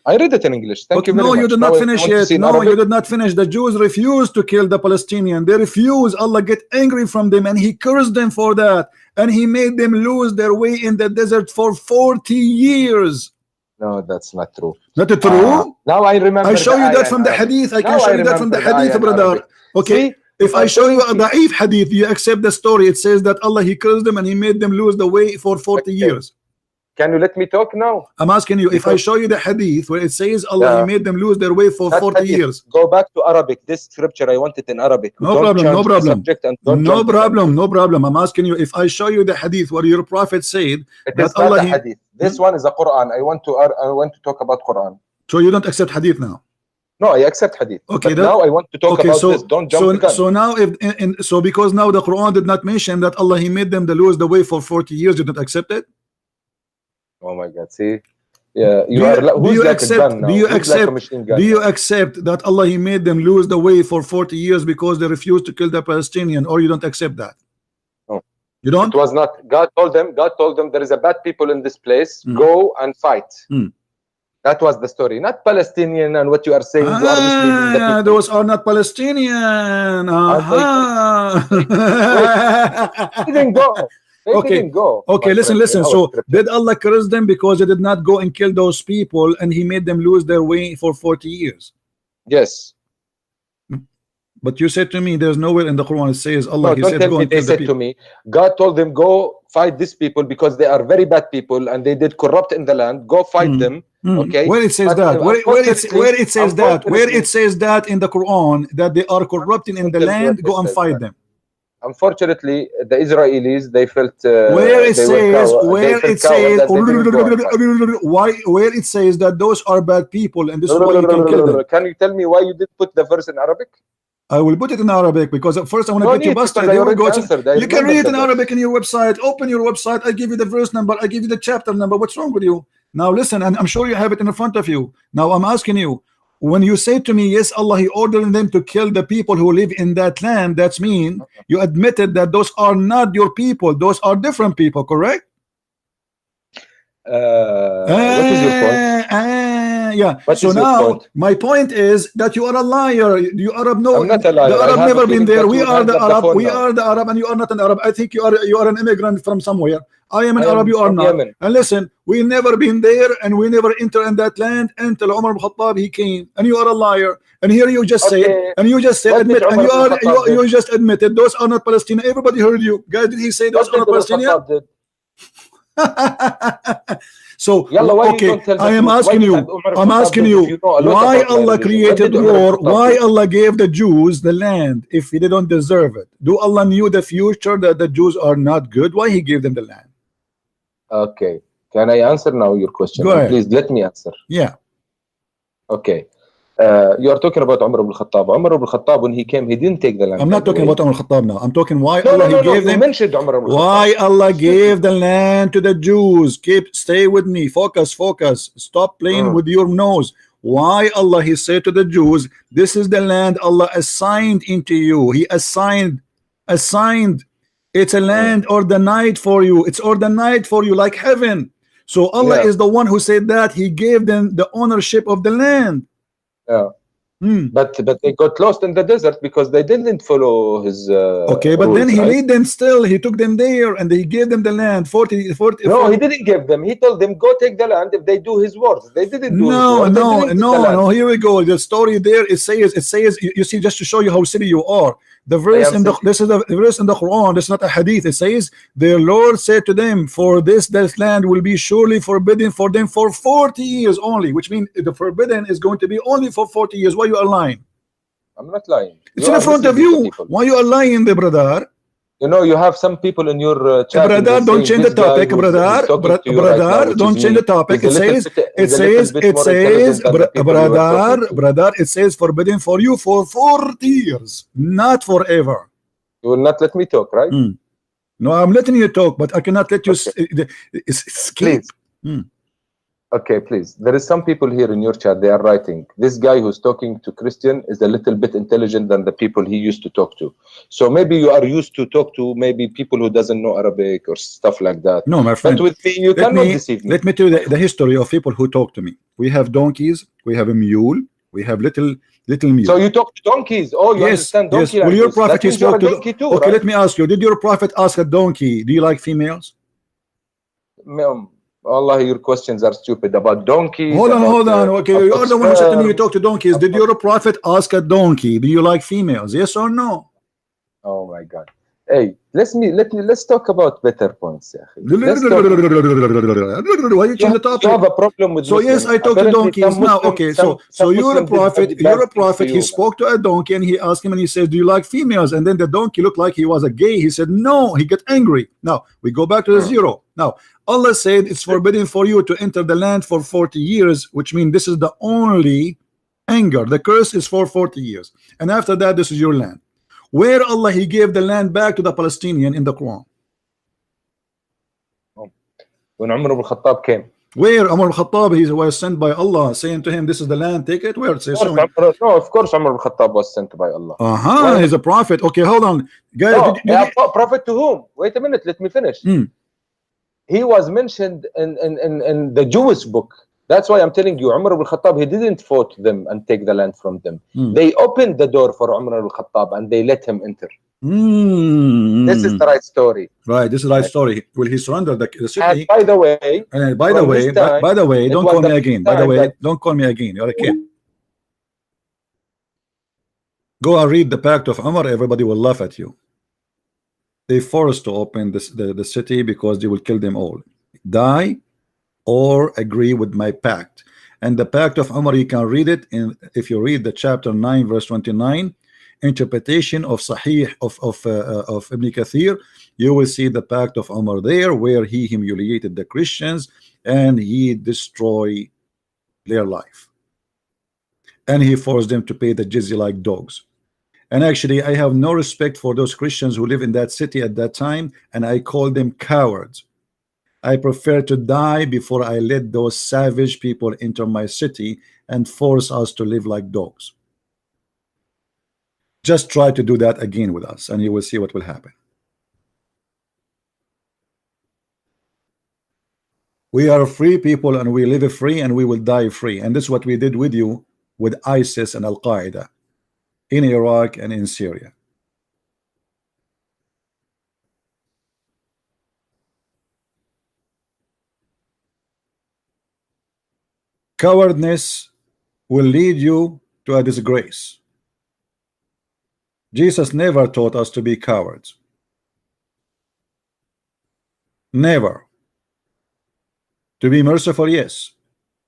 I read it in English. Thank you very much. No, you did not finish yet. No, you did not finish. The Jews refused to kill the Palestinian. They refused. Allah get angry from them, and he cursed them for that. And he made them lose their way in the desert for 40 years. No, that's not true. Not true? Now I remember. I show you that from the hadith. I can show you that from the hadith, brother. Okay. See? If I show you a da'if hadith, you accept the story. It says that Allah, he cursed them and he made them lose the way for 40 years. Can you let me talk now? I'm asking you, if I show you the hadith where it says Allah, he made them lose their way for 40 years. Go back to Arabic. This scripture, I want it in Arabic. No problem, no problem. No problem. I'm asking you, if I show you the hadith where your prophet said that Allah, hadith. This one is a Quran. I want to talk about Quran. So you don't accept hadith now? No, I accept hadith. Okay, now I want to talk about this. Don't jump the gun. So now, because now the Quran did not mention that Allah, he made them lose the way for 40 years, you don't accept it? Oh my God! See, yeah, do you accept that Allah, he made them lose the way for 40 years because they refused to kill the Palestinian, or you don't accept that? No, you don't. It was not. God told them there is a bad people in this place. Go and fight. That was the story, not Palestinian. And what you are saying, you are misleading the people. Those are not Palestinian. They didn't go. They didn't go. Okay, listen. So did Allah curse them because they did not go and kill those people, and he made them lose their way for 40 years? Yes. But you said to me, there's nowhere in the Quran it says Allah. No, don't tell me they said to me. God told them, go fight these people because they are very bad people and they did corrupt in the land. Go fight them. Okay. Where it says that? Where it says that? Where it says that in the Quran that they are corrupting in the land? Go and fight them. Unfortunately, the Israelis, they felt where it says that those are bad people and this is why you can kill them. Can you tell me why you did put the verse in Arabic? I will put it in Arabic because at first I want to get you busted. You can read it in Arabic in your website. Open your website. I give you the verse number. I give you the chapter number. What's wrong with you? Now listen, and I'm sure you have it in front of you. Now I'm asking you, when you say to me, yes, Allah, he ordered them to kill the people who live in that land, that's mean you admitted that those are not your people. Those are different people, correct? What is your point? Yeah. So now my point is that you are a liar. You Arab know. I'm not a liar. The Arab never been there. We are the Arab. We are the Arab, and you are not an Arab. I think you are an immigrant from somewhere. I am an Arab. You are not. Yemen. And listen, we never been there, and we never enter in that land until Umar ibn Khattab he came. And you are a liar. And here you just said, and you just said, admit, and you just admitted those are not Palestinian. Everybody heard you, guys. Did he say those are not Palestinian? So okay, I am asking you. I'm asking you why Allah created war. Why Allah gave the Jews the land if they don't deserve it? Do Allah knew the future that the Jews are not good? Why he gave them the land? Okay, can I answer now your question? Please let me answer. Yeah. Okay. You are talking about Umar ibn Khattab. Umar ibn Khattab, when he came, he didn't take the land. I'm not talking about Umar ibn Khattab now. I'm talking why Allah gave them. You mentioned Umar ibn Khattab. Why Allah gave the land to the Jews. Stay with me. Focus. Stop playing with your nose. Why Allah he said to the Jews, this is the land Allah assigned into you. He assigned It's a land ordained for you. It's ordained for you like heaven. So Allah is the one who said that He gave them the ownership of the land. But they got lost in the desert because they didn't follow His okay, but rules, then He right? lead them still. He took them there and He gave them the land. 40. No, He didn't give them. He told them, go take the land if they do His words. They didn't do His words. No. Here we go. The story there, it says, you see, just to show you how silly you are. The verse in this is the verse in the Quran. This is not a hadith. It says, their Lord said to them, for this land will be surely forbidden for them for 40 years only, which means the forbidden is going to be only for 40 years. Why you are lying? I'm not lying. It's in front of you. Why you are lying, the brother? You know, you have some people in your chat. Brother, don't change the topic, brother. Brother, don't change the topic. It says forbidden for you for 40 years, not forever. You will not let me talk, right? No, I'm letting you talk, but I cannot let you escape. Okay, please. There is some people here in your chat. They are writing, this guy who's talking to Christian is a little bit intelligent than the people he used to talk to. So maybe you are used to talk to maybe people who doesn't know Arabic or stuff like that. No, my friend. But with me, you cannot deceive me. Let me tell you the history of people who talk to me. We have donkeys. We have a mule. We have little mule. So you talk to donkeys? Oh, you understand donkey? Yes. Well, your prophet he spoke to donkey too, okay, right? let me ask you. Did your prophet ask a donkey, do you like females? Allah, your questions are stupid about donkeys. Hold on. Okay, you are the one who said to me you talk to donkeys. Did your prophet ask a donkey, do you like females? Yes or no? Oh my God. Hey, let's talk about better points. Why you change the topic? You have a problem with Muslims. Yes, I talk to donkeys now. Okay, so you're a prophet. He spoke to a donkey and he asked him and he said, do you like females? And then the donkey looked like he was a gay. He said no. He got angry. Now we go back to the zero. Now Allah said it's forbidden for you to enter the land for 40 years, which means this is the only anger. The curse is for 40 years, and after that this is your land. Where Allah He gave the land back to the Palestinian in the Quran? When Umar ibn Khattab came. Where Umar ibn Khattab, he was sent by Allah, saying to him, this is the land, take it. Where it says so? No, of course Umar ibn Khattab was sent by Allah. He's a prophet. Okay, hold on. Guys, prophet to whom? Wait a minute, let me finish. He was mentioned in the Jewish book. That's why I'm telling you, Umar ibn Khattab, he didn't fight them and take the land from them. They opened the door for Umar ibn Khattab and they let him enter. This is the right story. Right, this is the right story. Will he surrender the city? And by the way, don't call me again. By the way, don't call me again. You're a kid. Go and read the Pact of Umar. Everybody will laugh at you. They forced to open the city because they will kill them all. Die or agree with my pact. And the Pact of Umar, you can read it if you read the chapter 9 verse 29, interpretation of Sahih of Ibn Kathir, you will see the Pact of Umar there, where he humiliated the Christians and he destroyed their life, and he forced them to pay the jizya like dogs. And actually I have no respect for those Christians who live in that city at that time, and I call them cowards. I prefer to die before I let those savage people enter my city and force us to live like dogs. Just try to do that again with us and you will see what will happen. We are free people and we live free and we will die free. And this is what we did with you with ISIS and Al-Qaeda in Iraq and in Syria. Cowardness will lead you to a disgrace. Jesus never taught us to be cowards. Never. To be merciful, yes.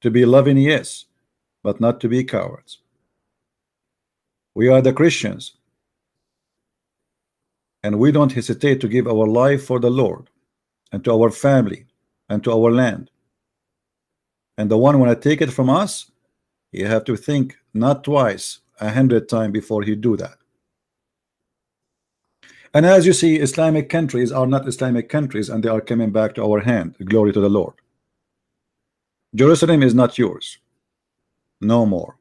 To be loving, yes. But not to be cowards. We are the Christians, and we don't hesitate to give our life for the Lord and to our family and to our land. And the one when I take it from us, you have to think not twice, 100 times before you do that. And as you see, Islamic countries are not Islamic countries, and they are coming back to our hand. Glory to the Lord. Jerusalem is not yours no more.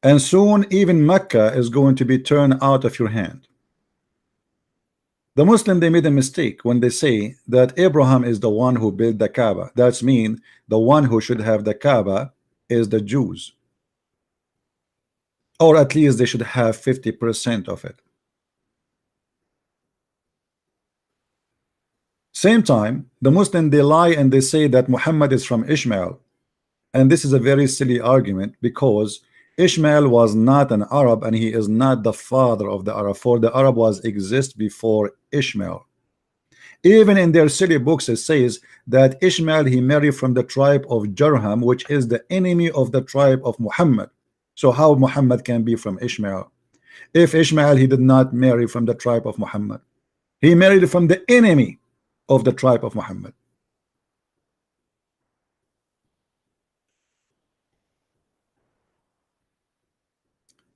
And soon even Mecca is going to be turned out of your hand. The Muslim, they made a mistake when they say that Abraham is the one who built the Kaaba. That's mean the one who should have the Kaaba is the Jews, or at least they should have 50% of it. Same time, the Muslim, they lie and they say that Muhammad is from Ishmael, and this is a very silly argument, because Ishmael was not an Arab and he is not the father of the Arab, for the Arab was exist before Ishmael. Even in their silly books it says that Ishmael, he married from the tribe of Jarham, which is the enemy of the tribe of Muhammad. So how Muhammad can be from Ishmael? If Ishmael, he did not marry from the tribe of Muhammad, he married from the enemy of the tribe of Muhammad.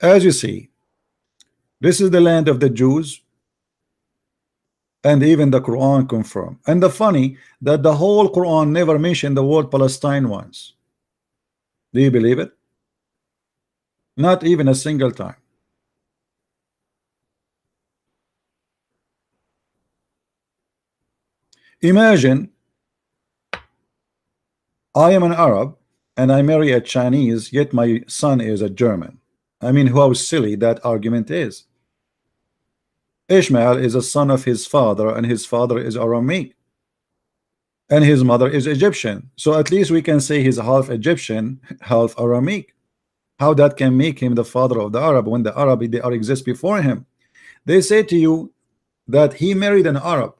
As you see, this is the land of the Jews, and even the Quran confirm. And the funny that the whole Quran never mentioned the word Palestine once. Do you believe it? Not even a single time. Imagine I am an Arab and I marry a Chinese, yet my son is a German. I mean, how silly that argument is. Ishmael is a son of his father, and his father is Aramic, and his mother is Egyptian. So at least we can say he's half Egyptian, half Aramic. How that can make him the father of the Arab when the Arab, they are exist before him? They say to you that he married an Arab.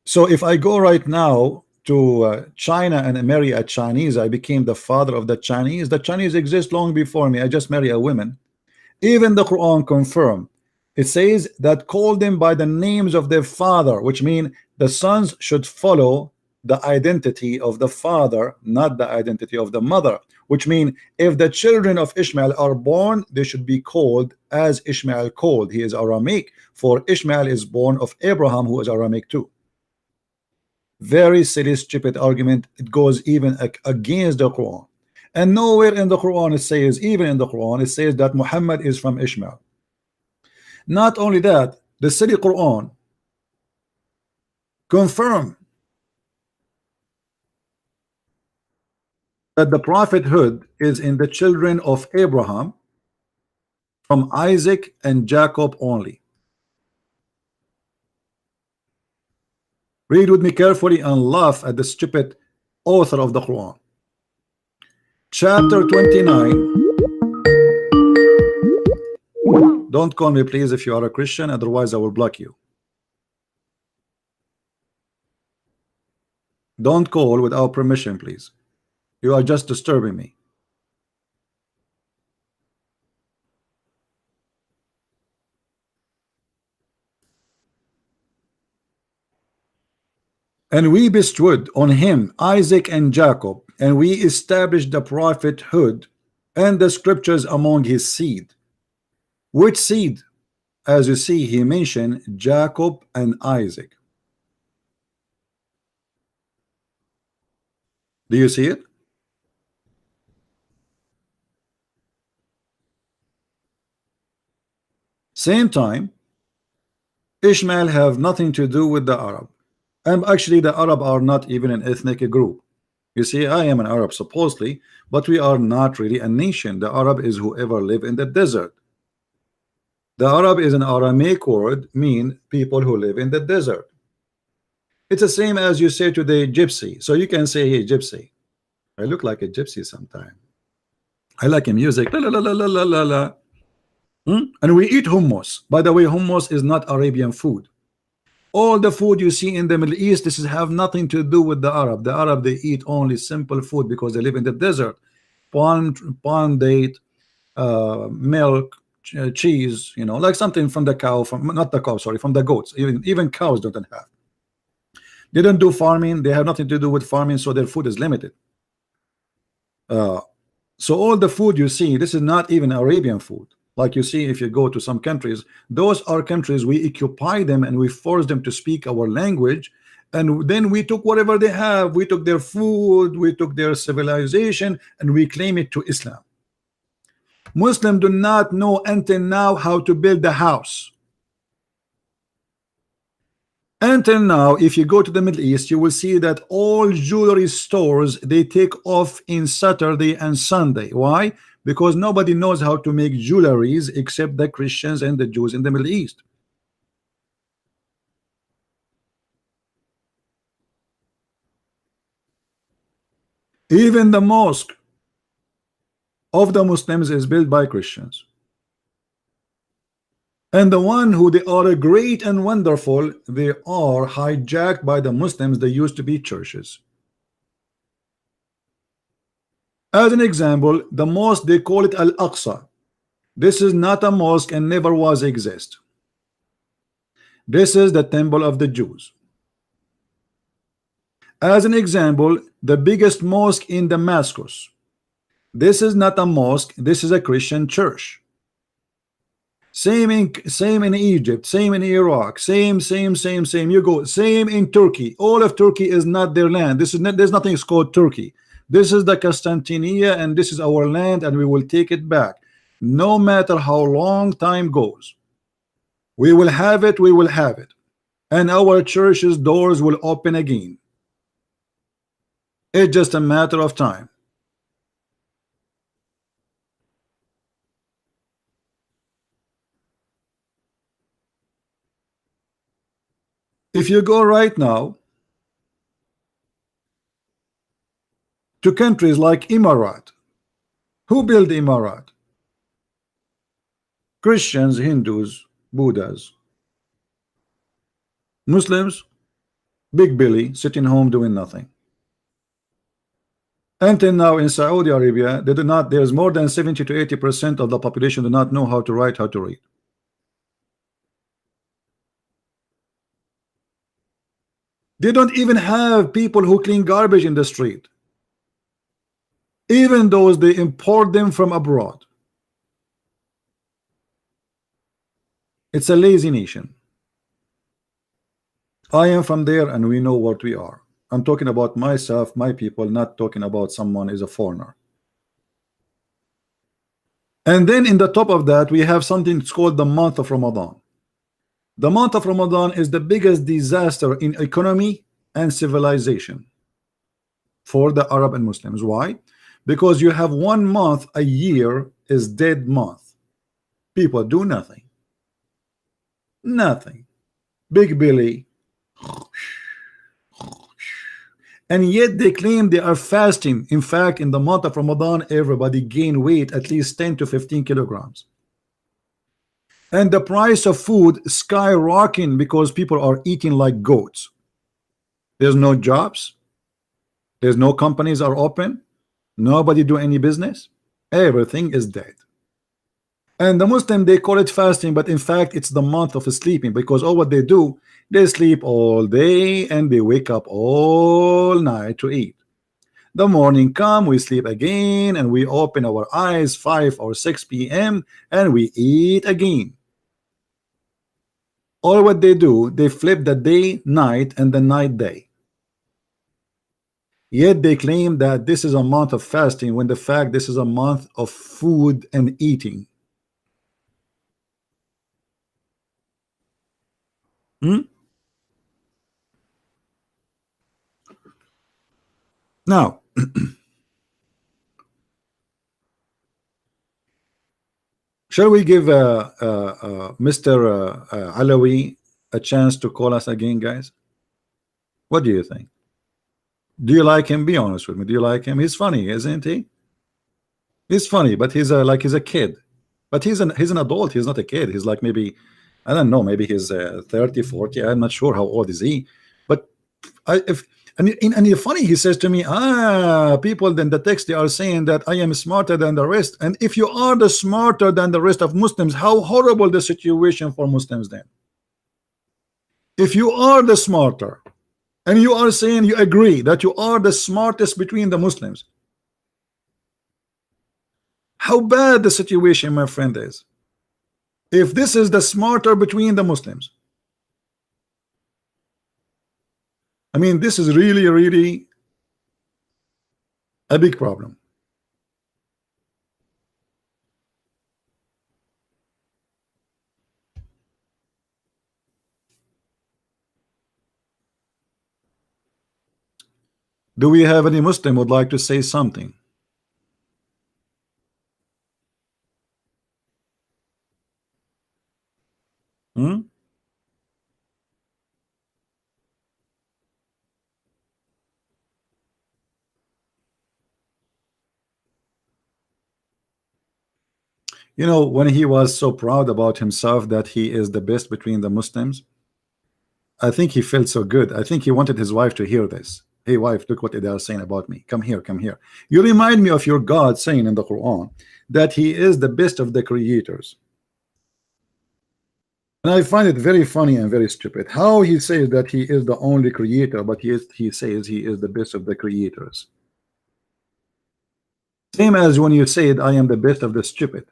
So if I go right now to China and marry a Chinese, I became the father of the Chinese. The Chinese exist long before me. I just marry a woman. Even the Quran confirm. It says that call them by the names of their father, which mean the sons should follow the identity of the father, not the identity of the mother. Which mean if the children of Ishmael are born, they should be called as Ishmael called. He is Aramic, for Ishmael is born of Abraham, who is Aramic too. Very silly, stupid argument. It goes even against the Quran. And nowhere in the Quran it says, even in the Quran, it says that Muhammad is from Ishmael. Not only that, the silly Quran confirm that the prophethood is in the children of Abraham from Isaac and Jacob only. Read with me carefully and laugh at the stupid author of the Quran. Chapter 29. Don't call me please if you are a Christian, otherwise I will block you. Don't call without permission, please. You are just disturbing me. And we bestowed on him Isaac and Jacob, and we established the prophethood and the scriptures among his seed. Which seed? As you see, he mentioned Jacob and Isaac. Do you see it? Same time, Ishmael have nothing to do with the Arab. And actually the Arab are not even an ethnic group. You see, I am an Arab supposedly, but we are not really a nation. The Arab is whoever live in the desert. The Arab is an Aramaic word, mean people who live in the desert. It's the same as you say today gypsy. So you can say, hey, gypsy. I look like a gypsy sometime. I like a music. La, la, la, la, la, la, la. And we eat hummus. By the way, hummus is not Arabian food. All the food you see in the Middle East, this is have nothing to do with the Arab. The Arab, they eat only simple food because they live in the desert. Palm date, milk, cheese, you know, like something from the cow, from not the cow, sorry, from the goats. Even cows don't have. They don't do farming. They have nothing to do with farming, so their food is limited. So all the food you see, this is not even Arabian food. Like you see, if you go to some countries, those are countries we occupy them and we force them to speak our language, and then we took whatever they have. We took their food, we took their civilization, and we claim it to Islam. Muslims do not know until now how to build a house. Until now, if you go to the Middle East, you will see that all jewelry stores, they take off in Saturday and Sunday. Why? Because nobody knows how to make jewelries except the Christians and the Jews in the Middle East. Even the mosque of the Muslims is built by Christians. And the one who they are great and wonderful, they are hijacked by the Muslims. They used to be churches. As an example, the mosque, they call it Al-Aqsa. This is not a mosque and never was exist. This is the temple of the Jews. As an example, the biggest mosque in Damascus. This is not a mosque. This is a Christian church. Same in Egypt, same in Iraq, same. You go, same in Turkey. All of Turkey is not their land. This is not, there's nothing called Turkey. This is the Constantinia, and this is our land, and we will take it back. No matter how long time goes, we will have it. We will have it, and our church's doors will open again. It's just a matter of time. If you go right now to countries like Emirat, who built Emirat? Christians, Hindus, Buddhas. Muslims, Big Billy sitting home doing nothing. Until now in Saudi Arabia, they do not, there's more than 70 to 80% of the population do not know how to write, how to read. They don't even have people who clean garbage in the street. Even those, they import them from abroad. It's a lazy nation. I am from there, and we know what we are. I'm talking about myself, my people, not talking about someone is a foreigner. And then in the top of that, we have something called the month of Ramadan. The month of Ramadan is the biggest disaster in economy and civilization for the Arab and Muslims. Why? Because you have 1 month a year is dead month. People do nothing. Nothing. Big Billy. And yet they claim they are fasting. In fact, in the month of Ramadan, everybody gain weight at least 10 to 15 kilograms. And the price of food skyrocketing because people are eating like goats. There's no jobs. There's no companies are open. Nobody do any business. Everything is dead. And the Muslim, they call it fasting, but in fact it's the month of sleeping, because all what they do, they sleep all day and they wake up all night to eat. The morning come, we sleep again, and we open our eyes 5 or 6 p.m. and we eat again. All what they do, they flip the day night and the night day. Yet they claim that this is a month of fasting, when the fact this is a month of food and eating. Now shall we give Mr. Alawi a chance to call us again, guys? What do you think? Do you like him? Be honest with me. Do you like him? He's funny, isn't he? He's funny, but he's like he's a kid. But he's an adult. He's not a kid. He's like, maybe, I don't know, maybe he's 30, 40. I'm not sure how old is he. But and funny, he says to me, people in the text, they are saying that I am smarter than the rest. And if you are the smarter than the rest of Muslims, how horrible the situation for Muslims then? If you are the smarter, and you are saying you agree that you are the smartest between the Muslims, how bad the situation, my friend, is. If this is the smarter between the Muslims, I mean, this is really, really a big problem. Do we have any Muslim would like to say something? Hmm? You know, when he was so proud about himself that he is the best between the Muslims, I think he felt so good. I think he wanted his wife to hear this. Hey wife, look what they are saying about me. Come here, come here. You remind me of your God saying in the Quran that he is the best of the creators. And I find it very funny and very stupid how he says that he is the only creator, but he says he is the best of the creators. Same as when you said I am the best of the stupid.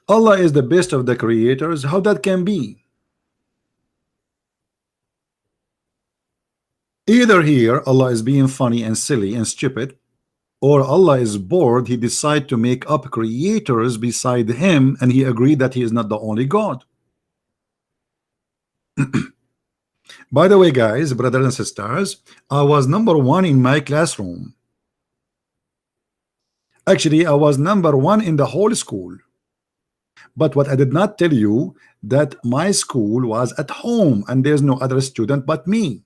Allah is the best of the creators. How that can be? Either here Allah is being funny and silly and stupid, or Allah is bored, he decided to make up creators beside him, and he agreed that he is not the only God. By the way, guys, brothers and sisters, I was #1 in my classroom. Actually, I was #1 in the whole school. But what I did not tell you, that my school was at home and there's no other student but me.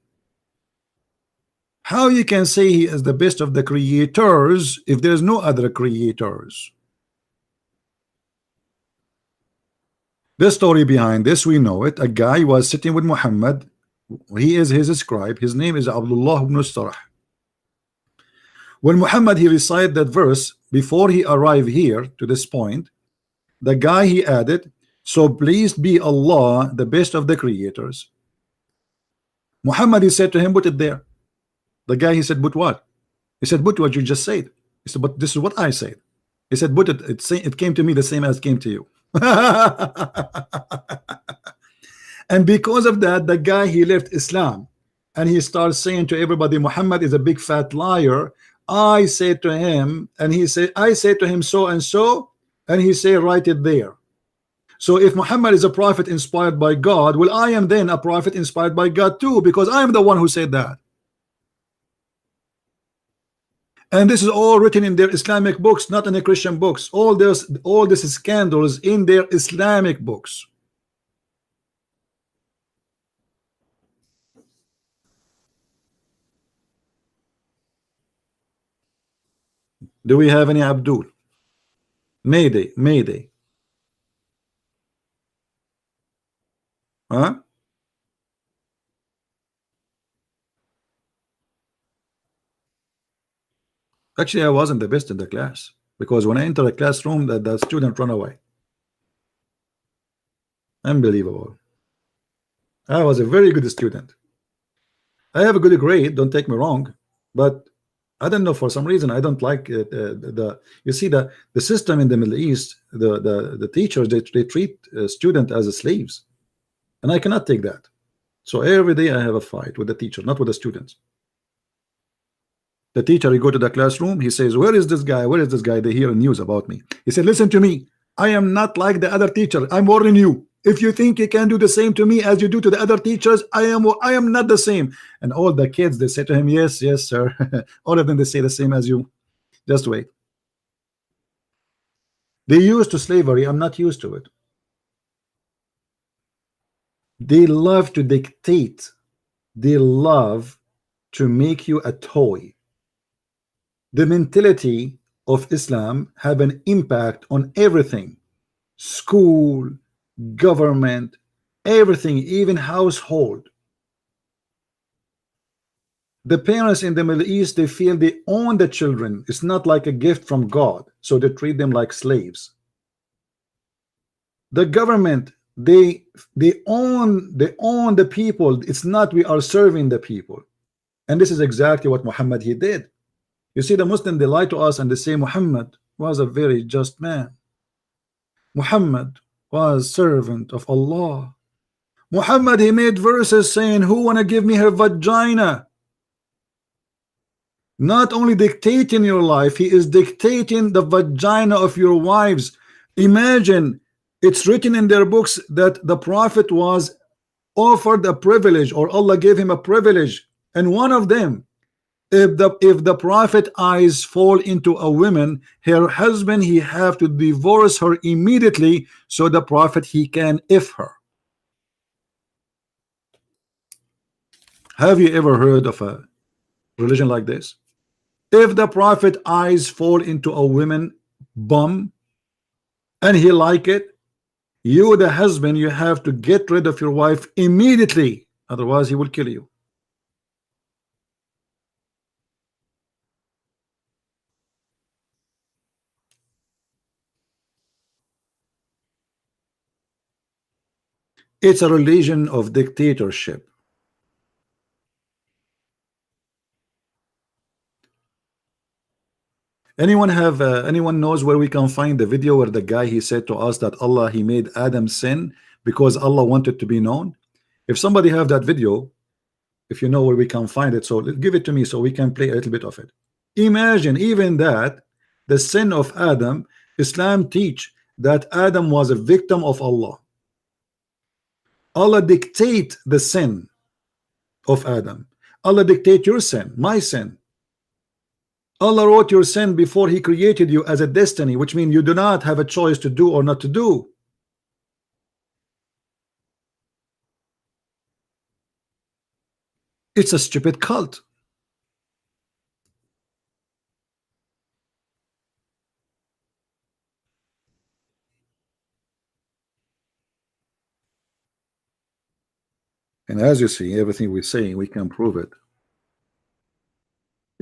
How you can say he is the best of the creators if there's no other creators? The story behind this, we know it. A guy was sitting with Muhammad. He is his scribe. His name is Abdullah ibn Sarah. When Muhammad he recited that verse before he arrived here to this point, the guy he added, so pleased be Allah, the best of the creators. Muhammad he said to him, put it there. The guy he said, but what? He said, but what you just said. He said, but this is what I said. He said, but it came to me the same as it came to you. And because of that, the guy he left Islam and he starts saying to everybody, Muhammad is a big fat liar. I said to him, and he said, I said to him so and so, and he said, write it there. So if Muhammad is a prophet inspired by God, well, I am then a prophet inspired by God too, because I am the one who said that. And this is all written in their Islamic books, not in the Christian books. All this scandals in their Islamic books. Do we have any Abdul? Mayday, Mayday. Huh? Actually, I wasn't the best in the class, because when I enter a classroom, the student run away. Unbelievable. I was a very good student. I have a good grade, don't take me wrong, but I don't know, for some reason I don't like you see the system in the Middle East, the teachers, they treat student as slaves, and I cannot take that. So every day I have a fight with the teacher, not with the students. The teacher, he go to the classroom, he says, where is this guy? Where is this guy? They hear news about me. He said, listen to me, I am not like the other teacher. I'm warning you. If you think you can do the same to me as you do to the other teachers, I am not the same. And all the kids, they say to him, yes, yes, sir. All of them, they say the same as you. Just wait. They used to slavery. I'm not used to it. They love to dictate. They love to make you a toy. The mentality of Islam have an impact on everything. School, government, everything, even household. The parents in the Middle East, they feel they own the children. It's not like a gift from God, so they treat them like slaves. The government, they own the people. It's not we are serving the people. And this is exactly what Muhammad he did. You see, the Muslim, they lie to us and they say Muhammad was a very just man. Muhammad was servant of Allah. Muhammad, he made verses saying, who wanna give me her vagina? Not only dictating your life, he is dictating the vagina of your wives. Imagine, it's written in their books that the prophet was offered a privilege, or Allah gave him a privilege, and one of them, if the prophet eyes fall into a woman, her husband, he have to divorce her immediately, so the prophet he can if her. Have you ever heard of a religion like this? If the prophet eyes fall into a woman bum and he like it, you the husband, you have to get rid of your wife immediately, otherwise he will kill you. It's a religion of dictatorship. Anyone knows where we can find the video where the guy he said to us that Allah he made Adam sin because Allah wanted to be known? If somebody have that video, if you know where we can find it, so give it to me so we can play a little bit of it. Imagine even that the sin of Adam, Islam teach that Adam was a victim of Allah. Allah dictate the sin of Adam. Allah dictate your sin, my sin. Allah wrote your sin before he created you as a destiny, which means you do not have a choice to do or not to do. It's a stupid cult. And as you see, everything we're saying, we can prove it.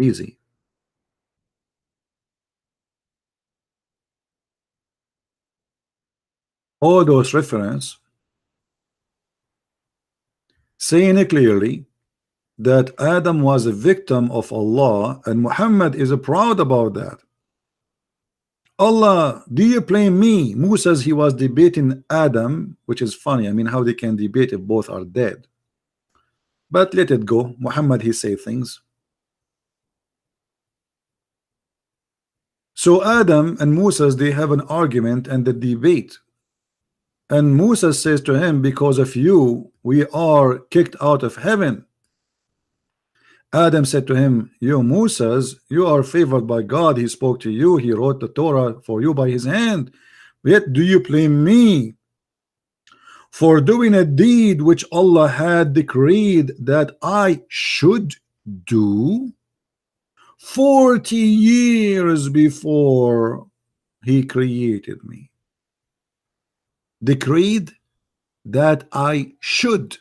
Easy. All those references saying clearly that Adam was a victim of Allah, and Muhammad is proud about that. Allah, do you blame me? Musa says he was debating Adam, which is funny. I mean, how they can debate if both are dead? But let it go. Muhammad, he say things. So Adam and Musa, they have an argument and the debate. And Musa says to him, because of you, we are kicked out of heaven. Adam said to him, you Moses, you are favored by God. He spoke to you. He wrote the Torah for you by his hand. Yet do you blame me for doing a deed which Allah had decreed that I should do 40 years before he created me? Decreed that I should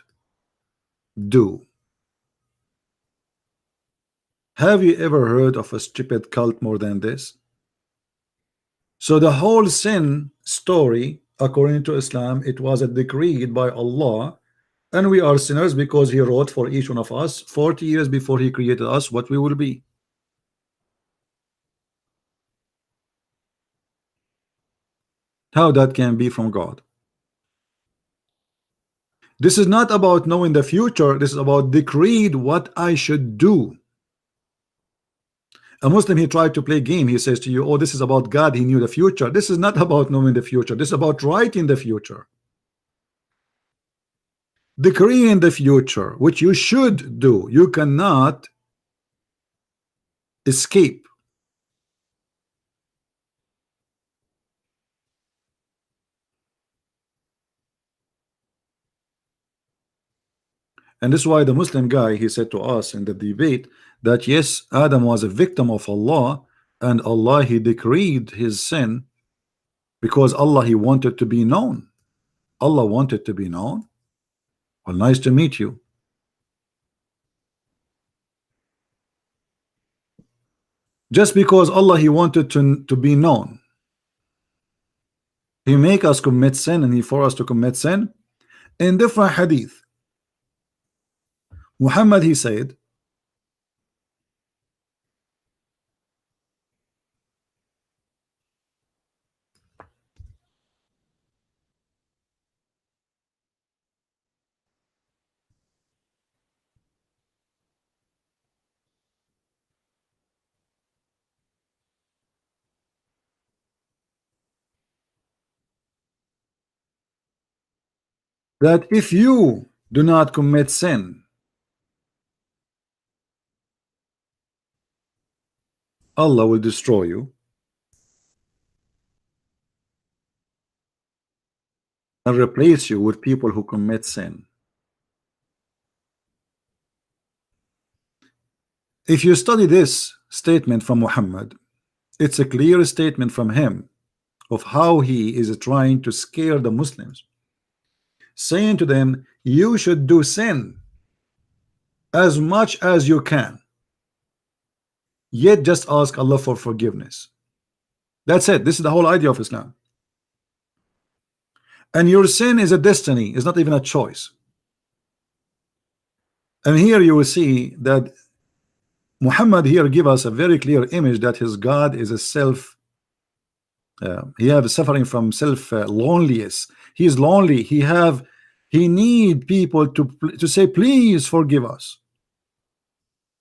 do. Have you ever heard of a stupid cult more than this? So the whole sin story, according to Islam, it was a decreed by Allah, and we are sinners because he wrote for each one of us 40 years before he created us what we will be. How that can be from God? This is not about knowing the future. This is about decreed what I should do. A Muslim, he tried to play game. He says to you, oh, this is about God. He knew the future. This is not about knowing the future. This is about writing the future. Decreeing the future, which you should do. You cannot escape. And this is why the Muslim guy, he said to us in the debate that yes, Adam was a victim of Allah, and Allah he decreed his sin because Allah he wanted to be known. Allah wanted to be known. Well, nice to meet you. Just because Allah he wanted to be known, he make us commit sin, and he for us to commit sin. In different hadith, Muhammad he said that if you Do not commit sin. Allah will destroy you and replace you with people who commit sin. If you study this statement from Muhammad, it's a clear statement from him of how he is trying to scare the Muslims, saying to them, you should do sin as much as you can, yet just ask Allah for forgiveness. That's it. This is the whole idea of Islam. And your sin is a destiny, it's not even a choice. And here you will see that Muhammad here give us a very clear image that his God is a self he have suffering from self loneliness. He is lonely. He need people to say please forgive us.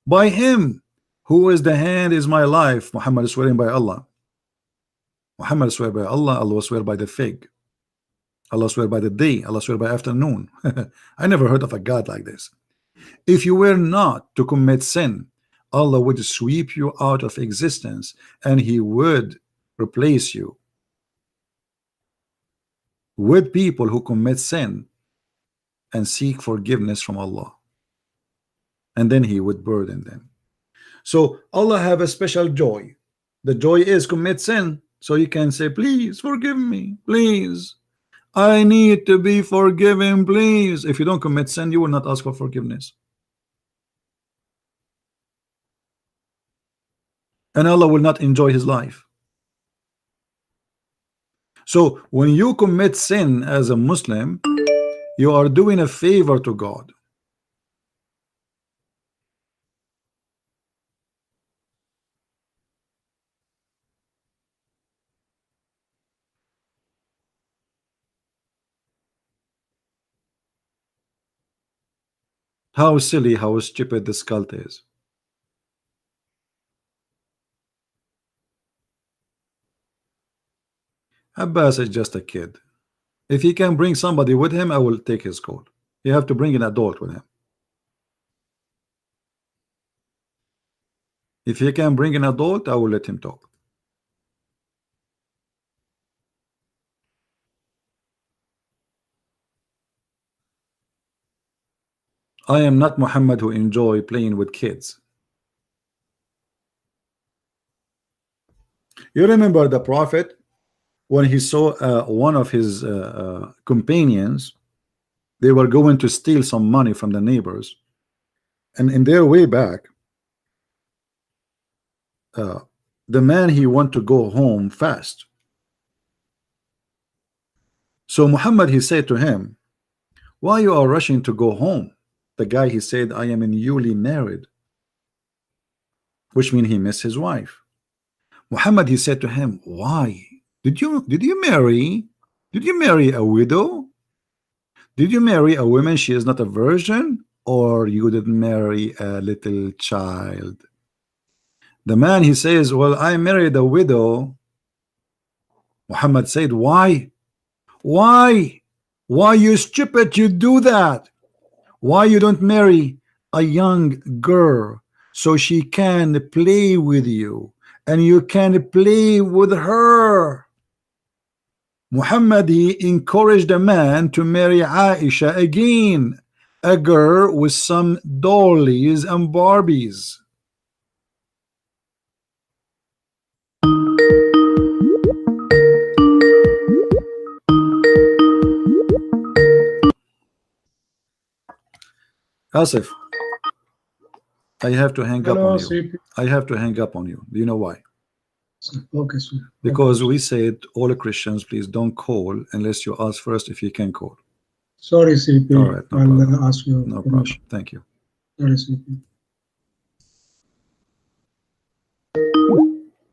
By him who is the hand is my life. Muhammad is swearing by Allah. Muhammad swear by Allah. Allah swear by the fig. Allah swear by the day. Allah swear by afternoon. I never heard of a God like this. If you were not to commit sin, Allah would sweep you out of existence and he would replace you with people who commit sin and seek forgiveness from Allah, and then he would burden them. So Allah have a special joy. The joy is commit sin, so you can say please forgive me, please, I need to be forgiven, please. If you don't commit sin, you will not ask for forgiveness, and Allah will not enjoy his life. So when you commit sin as a Muslim, you are doing a favor to God. How silly, how stupid this cult is. Abbas is just a kid. If he can bring somebody with him, I will take his call. You have to bring an adult with him. If he can bring an adult, I will let him talk. I am not Muhammad who enjoy playing with kids. You remember the Prophet when he saw one of his companions, they were going to steal some money from the neighbors, and in their way back, the man, he want to go home fast. So Muhammad, he said to him, why you are rushing to go home? The guy, he said, I am newly married, which means he missed his wife. Muhammad, he said to him, why did you marry a widow? Did you marry a woman she is not a virgin, or you did marry a little child? The man, he says, well, I married a widow. Muhammad said, why you stupid, you do that? Why you don't marry a young girl so she can play with you and you can play with her? Muhammad, he encouraged a man to marry Aisha again, a girl with some dollies and Barbies. Asif, I have to hang up on you. I have to hang up on you. Do you know why? Okay, sir. Because we said all Christians, please don't call unless you ask first if you can call. Sorry, CP. All right, no problem. I'll ask you. No problem. Thank you. Sorry, CP.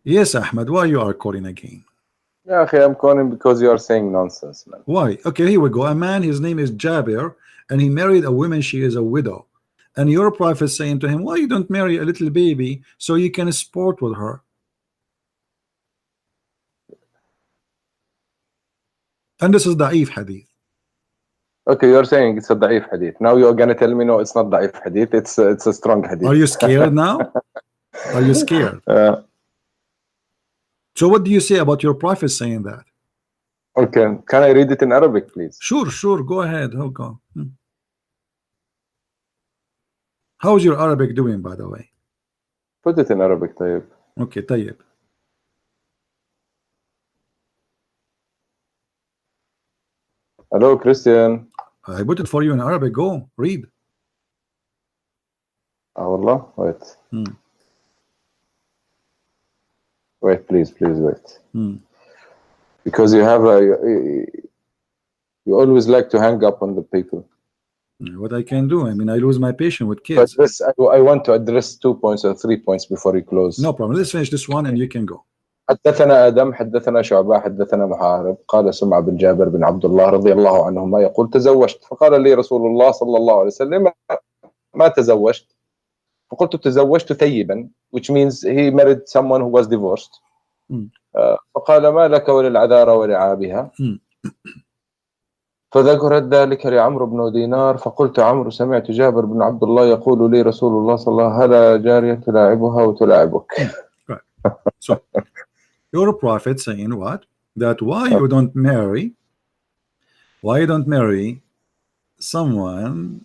Yes, Ahmad, why you are calling again? Yeah, I'm calling because you are saying nonsense, man. Why? Okay, here we go. A man, his name is Jabir, and he married a woman, she is a widow. And your prophet saying to him, why you don't marry a little baby so you can sport with her? And this is da'if hadith. Okay, you're saying it's a da'if hadith. Now you're gonna tell me no, it's not da'if hadith. It's a strong hadith. Are you scared now? Are you scared? So what do you say about your prophet saying that? Okay, can I read it in Arabic, please? Sure, go ahead. Go. How's your Arabic doing, by the way? Put it in Arabic, طيب. Okay, طيب. Hello, Christian. I put it for you in Arabic. Go, read. Wallah, wait. Wait, please wait. Because you have you always like to hang up on the people. What I can do? I mean, I lose my patience with kids. But this, I want to address 2 points or 3 points before you close. No problem. Let's finish this one and you can go. حدثنا آدم حدثنا شعبة حدثنا محارب قال سمع بن جابر بن عبد الله رضي الله عنهما يقول تزوجت فقال لي رسول الله صلى الله عليه وسلم ما تزوجت فقلت تزوجت ثيبا, which means he married someone who was divorced. فقال ما لك وللعذارى ولعابها فذكرت ذلك لعمرو بن دينار فقلت عمرو سمعت جابر بن عبد الله يقول لي رسول الله صلى الله عليه وسلم هلا جارية تلاعبها وتلاعبك. Right. So your prophet saying what? That why you don't marry someone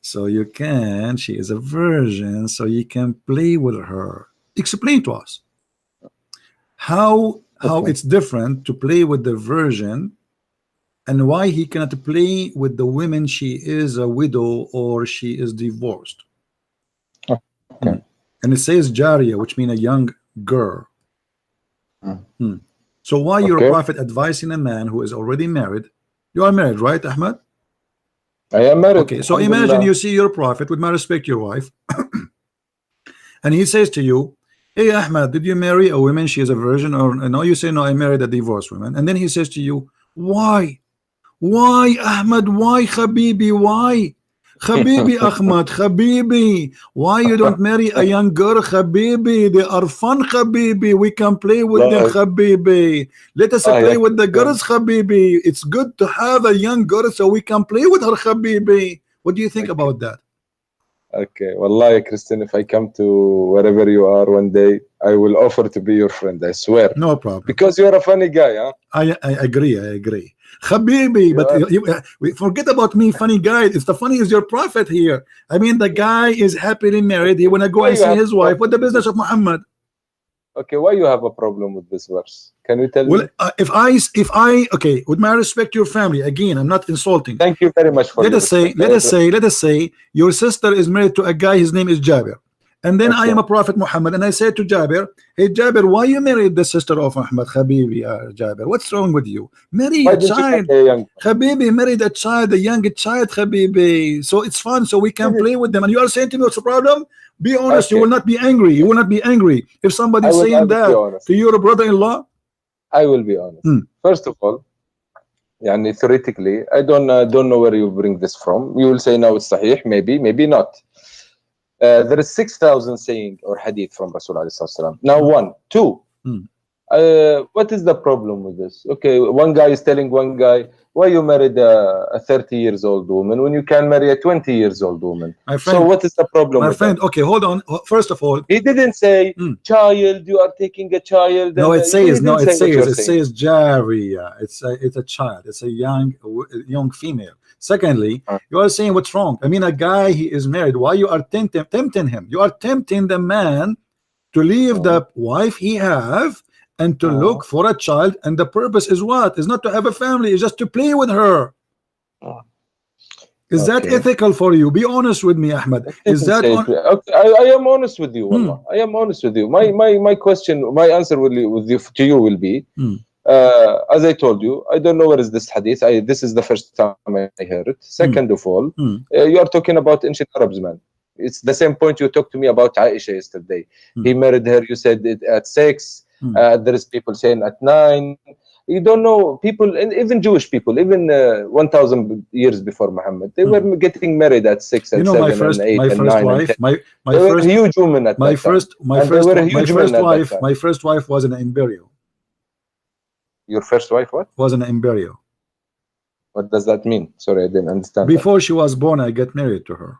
so you can, she is a virgin, so you can play with her. Explain to us how it's different to play with the virgin and why he cannot play with the women she is a widow or she is divorced. Okay. And it says Jariya, which means a young girl. So why your prophet advising a man who is already married? You are married, right, Ahmad? I am married. Okay, so imagine you see your prophet, with my respect, your wife, and he says to you, hey Ahmad, did you marry a woman, she is a virgin, or no? You say no, I married a divorced woman. And then he says to you, why Ahmad, why Habibi, why Habibi Ahmad, Habibi, why you don't marry a young girl, Habibi? They are fun, Habibi, we can play with them, Habibi. Let us play with the girls, Habibi. It's good to have a young girl so we can play with her, Habibi. What do you think about that? Okay, Wallahi, Christian, if I come to wherever you are one day, I will offer to be your friend, I swear. No problem. Because you're a funny guy, huh? I agree. Habibi, but you forget about me, funny guy. It's the funny is your prophet here. I mean, the guy is happily married. He want to go and see his wife. What the business of Muhammad? Okay, why you have a problem with this verse? Can you tell me? If I okay, with my respect your family, again, I'm not insulting. Thank you very much for let us say your sister is married to a guy, his name is Jabir. And then I am a prophet Muhammad, and I say to Jabir, hey Jabir, why you married the sister of Ahmad? Habibi, Jabir, what's wrong with you? Marry a child. Habibi, married a child, a young child, Habibi. So it's fun, so we can play with them. And you are saying to me, what's the problem? Be honest, you will not be angry. You will not be angry. If somebody is saying that to your brother-in-law, I will be honest. First of all, theoretically, I don't know where you bring this from. You will say now it's sahih, maybe not. There is 6,000 saying or hadith from Rasulullah. Now 1, 2. What is the problem with this? Okay, one guy is telling one guy, why you married a 30 years old woman when you can marry a 20 years old woman? My friend, so what is the problem? My friend, okay, hold on. First of all, he didn't say child. You are taking a child. No, it says Jariya. It's a child. It's a young female. Secondly, you are saying what's wrong. I mean, a guy, he is married. Why you are tempting him? You are tempting the man to leave the wife he have and to look for a child. And the purpose is what? Is not to have a family. It's just to play with her. Is that ethical for you? Be honest with me, Ahmad. Is that I am honest with you. I am honest with you. My question, my answer to you will be. As I told you, I don't know where is this hadith. This is the first time I heard it. Second of all, you are talking about ancient Arabs, man. It's the same point you talked to me about Aisha yesterday. He married her, you said it at 6. There is people saying at 9. You don't know people, and even Jewish people, even 1,000 years before Muhammad, they were getting married at 6 and 7 and 8 and 9 wife, and 10. They were huge women at that time. My first wife was an embryo. Your first wife what? Was an embryo. What does that mean? Sorry, I didn't understand. Before she was born, I get married to her.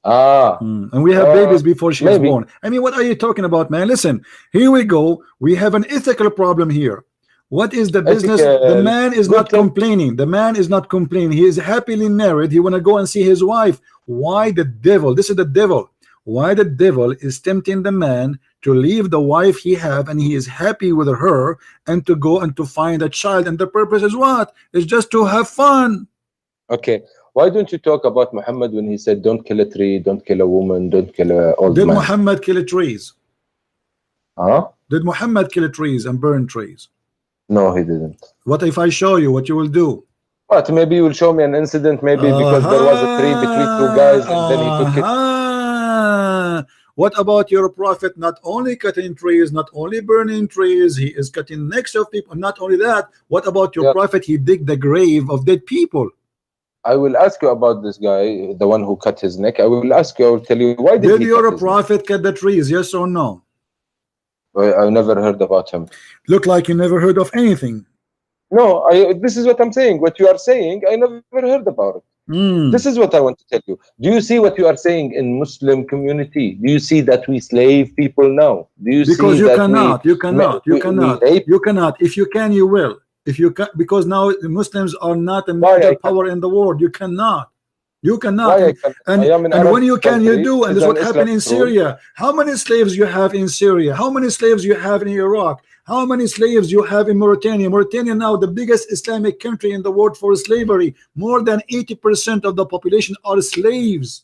And we have babies before she was born. I mean, what are you talking about, man? Listen, here we go. We have an ethical problem here. What is the business? The man is not complaining. The man is not complaining. He is happily married. He want to go and see his wife. Why the devil? This is the devil. Why the devil is tempting the man to leave the wife he have and he is happy with her and to go and to find a child, and the purpose is what? It's just to have fun. Okay. Why don't you talk about Muhammad when he said, don't kill a tree, don't kill a woman, don't kill an old man? Did Muhammad kill trees? Did Muhammad kill trees and burn trees? No, he didn't. What if I show you what you will do? What? Maybe you will show me an incident, maybe because there was a tree between two guys and then he took it. What about your prophet? Not only cutting trees, not only burning trees, he is cutting necks of people. Not only that, what about your prophet? He dig the grave of dead people. I will ask you about this guy, the one who cut his neck. I will ask you, I will tell you, why did your prophet cut the trees? Yes or no? I never heard about him. Look like you never heard of anything. No, this is what I'm saying. What you are saying, I never heard about it. This is what I want to tell you. Do you see what you are saying in Muslim community? Do you see that we slave people now? Do you because see you that cannot, you cannot. You cannot. If you can, you will. If you can, because now the Muslims are not a major power in the world. You cannot. You cannot. And when you can, you do. And this is what happened in Syria. How many slaves you have in Syria? How many slaves you have in Iraq? How many slaves you have in Mauritania? Mauritania now the biggest Islamic country in the world for slavery. More than 80% of the population are slaves.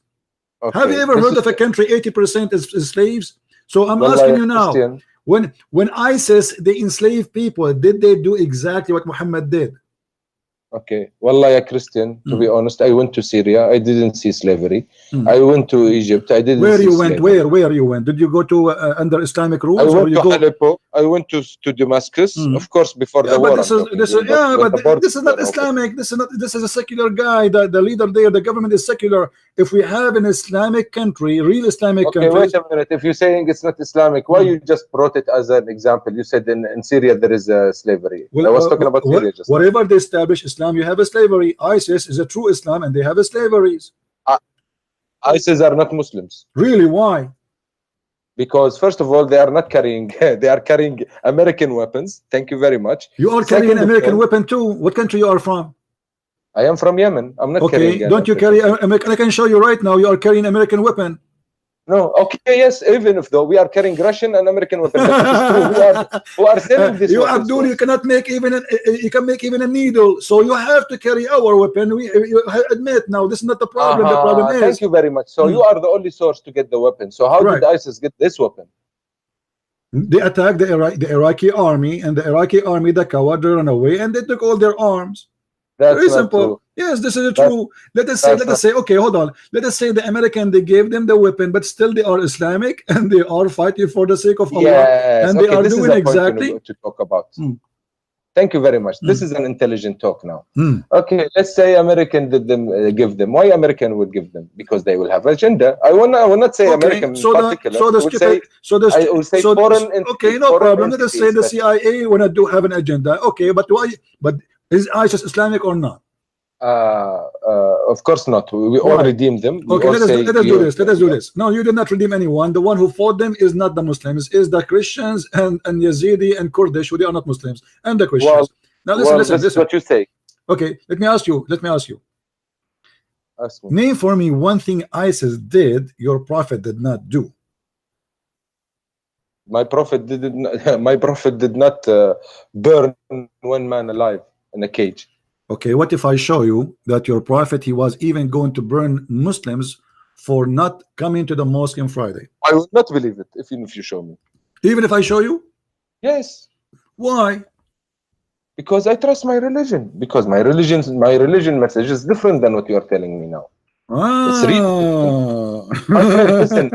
Okay. Have you ever heard of a country 80% is slaves? So I'm asking you now, when ISIS they enslave people, did they do exactly what Muhammad did? Okay, Wallah, a Christian, to be honest, I went to Syria. I didn't see slavery. I went to Egypt. I didn't Where see you went? slavery. Where you went? Did you go to under Islamic rules? I went to Aleppo. I went to Damascus. Of course, before the war. But this is not Islamic. This is a secular guy. The leader there, the government is secular. If we have an Islamic country, real Islamic country. Wait a minute. If you're saying it's not Islamic, why you just brought it as an example? You said in Syria there is slavery. Well, I was talking about Syria just whatever they establish Islam, you have a slavery. ISIS is a true Islam, and they have a slaveries. ISIS are not Muslims. Really? Why? Because first of all, they are not carrying. They are carrying American weapons. Thank you very much. You are carrying an American weapon too. What country you are from? I am from Yemen. I'm not carrying. Okay, don't you carry American? I can show you right now. You are carrying American weapon. No, okay, yes, even if though we are carrying Russian and American weapons, who are selling this? You Abdul, you cannot make even you can make even a needle, so you have to carry our weapon. You admit now this is not the problem. The problem is. Thank you very much. So you are the only source to get the weapon. So how did ISIS get this weapon? They attacked the Iraqi army, and the Iraqi army, the coward, they ran away, and they took all their arms. That's very simple. True. Yes, this is true. Let us say, okay, hold on. Let us say the American, they gave them the weapon, but still they are Islamic and they are fighting for the sake of Allah. Yes. And they are doing exactly to talk about. Thank you very much. This is an intelligent talk now. Okay, let's say American did them give them. Why American would give them? Because they will have agenda. I will not say American in particular. I will say foreign. Okay, no problem. Let us say the CIA wanna have an agenda. Okay, but why? But is ISIS Islamic or not? Of course not. We all redeemed them. Okay, let us do this. No, you did not redeem anyone. The one who fought them is not the Muslims, is the Christians and Yazidi and Kurdish, who they are not Muslims, and the Christians. Now listen. This is what you say. Okay, let me ask you. Ask me. Name for me one thing ISIS did your prophet did not do. My prophet did not burn one man alive in a cage. Okay, what if I show you that your prophet, he was even going to burn Muslims for not coming to the mosque on Friday? I will not believe it even if you show me. Even if I show you? Yes. Why? Because I trust my religion. Because my religion message is different than what you are telling me now. It's really my friend, listen,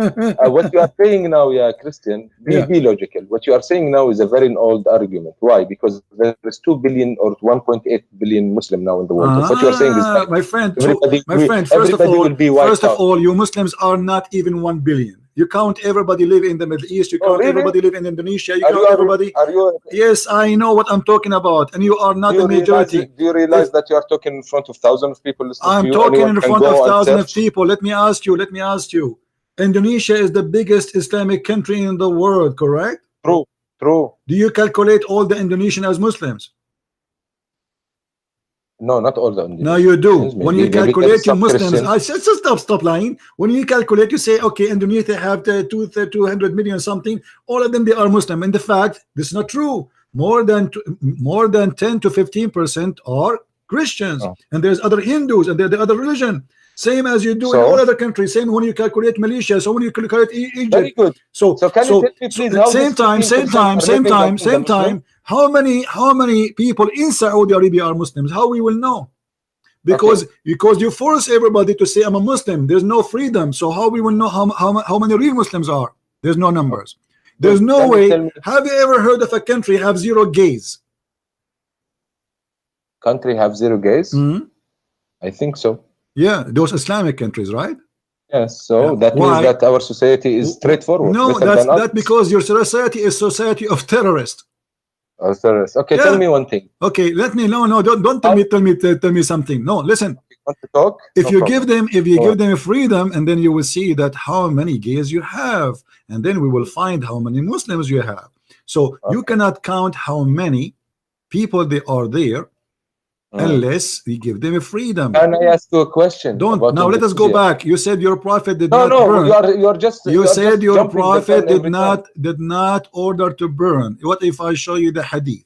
what you are saying now, Christian, be logical. What you are saying now is a very old argument. Why? Because there is 2 billion or 1.8 billion Muslim now in the world. What you are saying is right. My friend, first of all, you Muslims are not even 1 billion. You count everybody live in the Middle East. You count really? everybody live in Indonesia. You count everybody. Yes, I know what I'm talking about, and you are not the majority. Do you realize that you are talking in front of thousands of people listening to you? I'm talking in front of thousands of people. Let me ask you. Let me ask you. Indonesia is the biggest Islamic country in the world, correct? True. True. Do you calculate all the Indonesians as Muslims? No, not all the Indonesians. No, you do. When you calculate your Muslims, I said, stop lying. When you calculate, you say, okay, Indonesia have 200 million something. All of them, they are Muslim. And the fact, this is not true. More than 10 to 15% are Christians, and there's other Hindus, and there's the other religion. Same as you do in all other countries. Same when you calculate Malaysia. So when you calculate Egypt. Very good. So can you tell me please how same time. How many people in Saudi Arabia are Muslims? How we will know? Because you force everybody to say I'm a Muslim. There's no freedom. So how we will know how many real Muslims are? There's no numbers. There's no way. Have you ever heard of a country have 0 gays? Country have 0 gays? I think so. Yeah, those Islamic countries, right? Yes. So that means that our society is straightforward. No, that's because your society is society of terrorists. Terrorists. Okay, tell me one thing. Okay, let me. No, don't tell me something. No, listen. You want to talk? If you give them freedom, and then you will see that how many gays you have, and then we will find how many Muslims you have. So you cannot count how many people they are there unless we give them a freedom. Can I ask you a question? Don't. Now let us go back. You said your prophet did not burn. You said your prophet did not order to burn. What if I show you the hadith?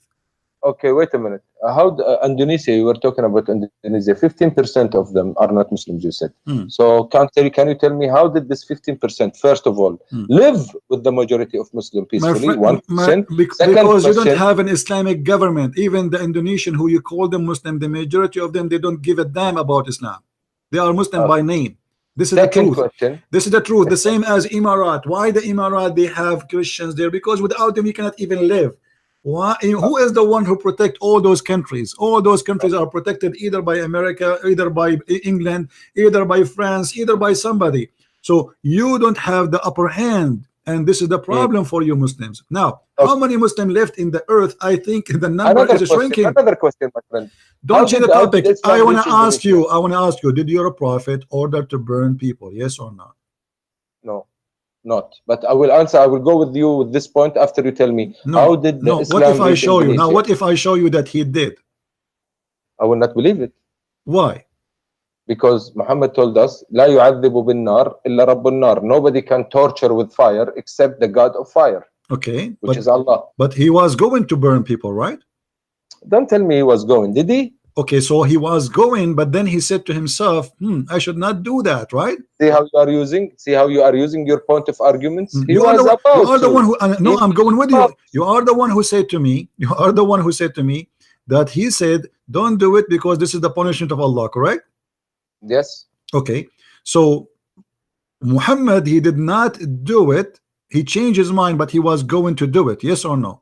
Okay, wait a minute. How Indonesia? You were talking about Indonesia. 15% of them are not Muslims. You said. So can you tell me how did this 15% first of all live with the majority of Muslim peacefully? 1%. Because you don't have an Islamic government. Even the Indonesian who you call them Muslim, the majority of them, they don't give a damn about Islam. They are Muslim by name. This is the truth. This is the truth. The same as Emirat. Why the Emirat? They have Christians there because without them you cannot even live. Why? Who is the one who protect all those countries? All those countries are protected either by America, either by England, either by France, either by somebody. So you don't have the upper hand, and this is the problem for you Muslims. Now, how many Muslims left in the earth? I think the number is shrinking. Another question, my friend. Don't change the topic. I want to ask you. Did your prophet order to burn people? Yes or no? No. Not, but I will answer. I will go with you with this point after you tell me how did the Islam. What if I show you now? What if I show you that he did? I will not believe it. Why? Because Muhammad told us, "La yu'adhibu bin nar illa rabbun nar." Nobody can torture with fire except the God of fire. Okay, which is Allah. But he was going to burn people, right? Don't tell me he was going. Did he? Okay, so he was going, but then he said to himself, I should not do that, right? See how you are using your point of arguments. You are the one who no, I'm going with you. You are the one who said to me, that he said, don't do it because this is the punishment of Allah, correct? Yes. Okay, so Muhammad, he did not do it. He changed his mind, but he was going to do it. Yes or no?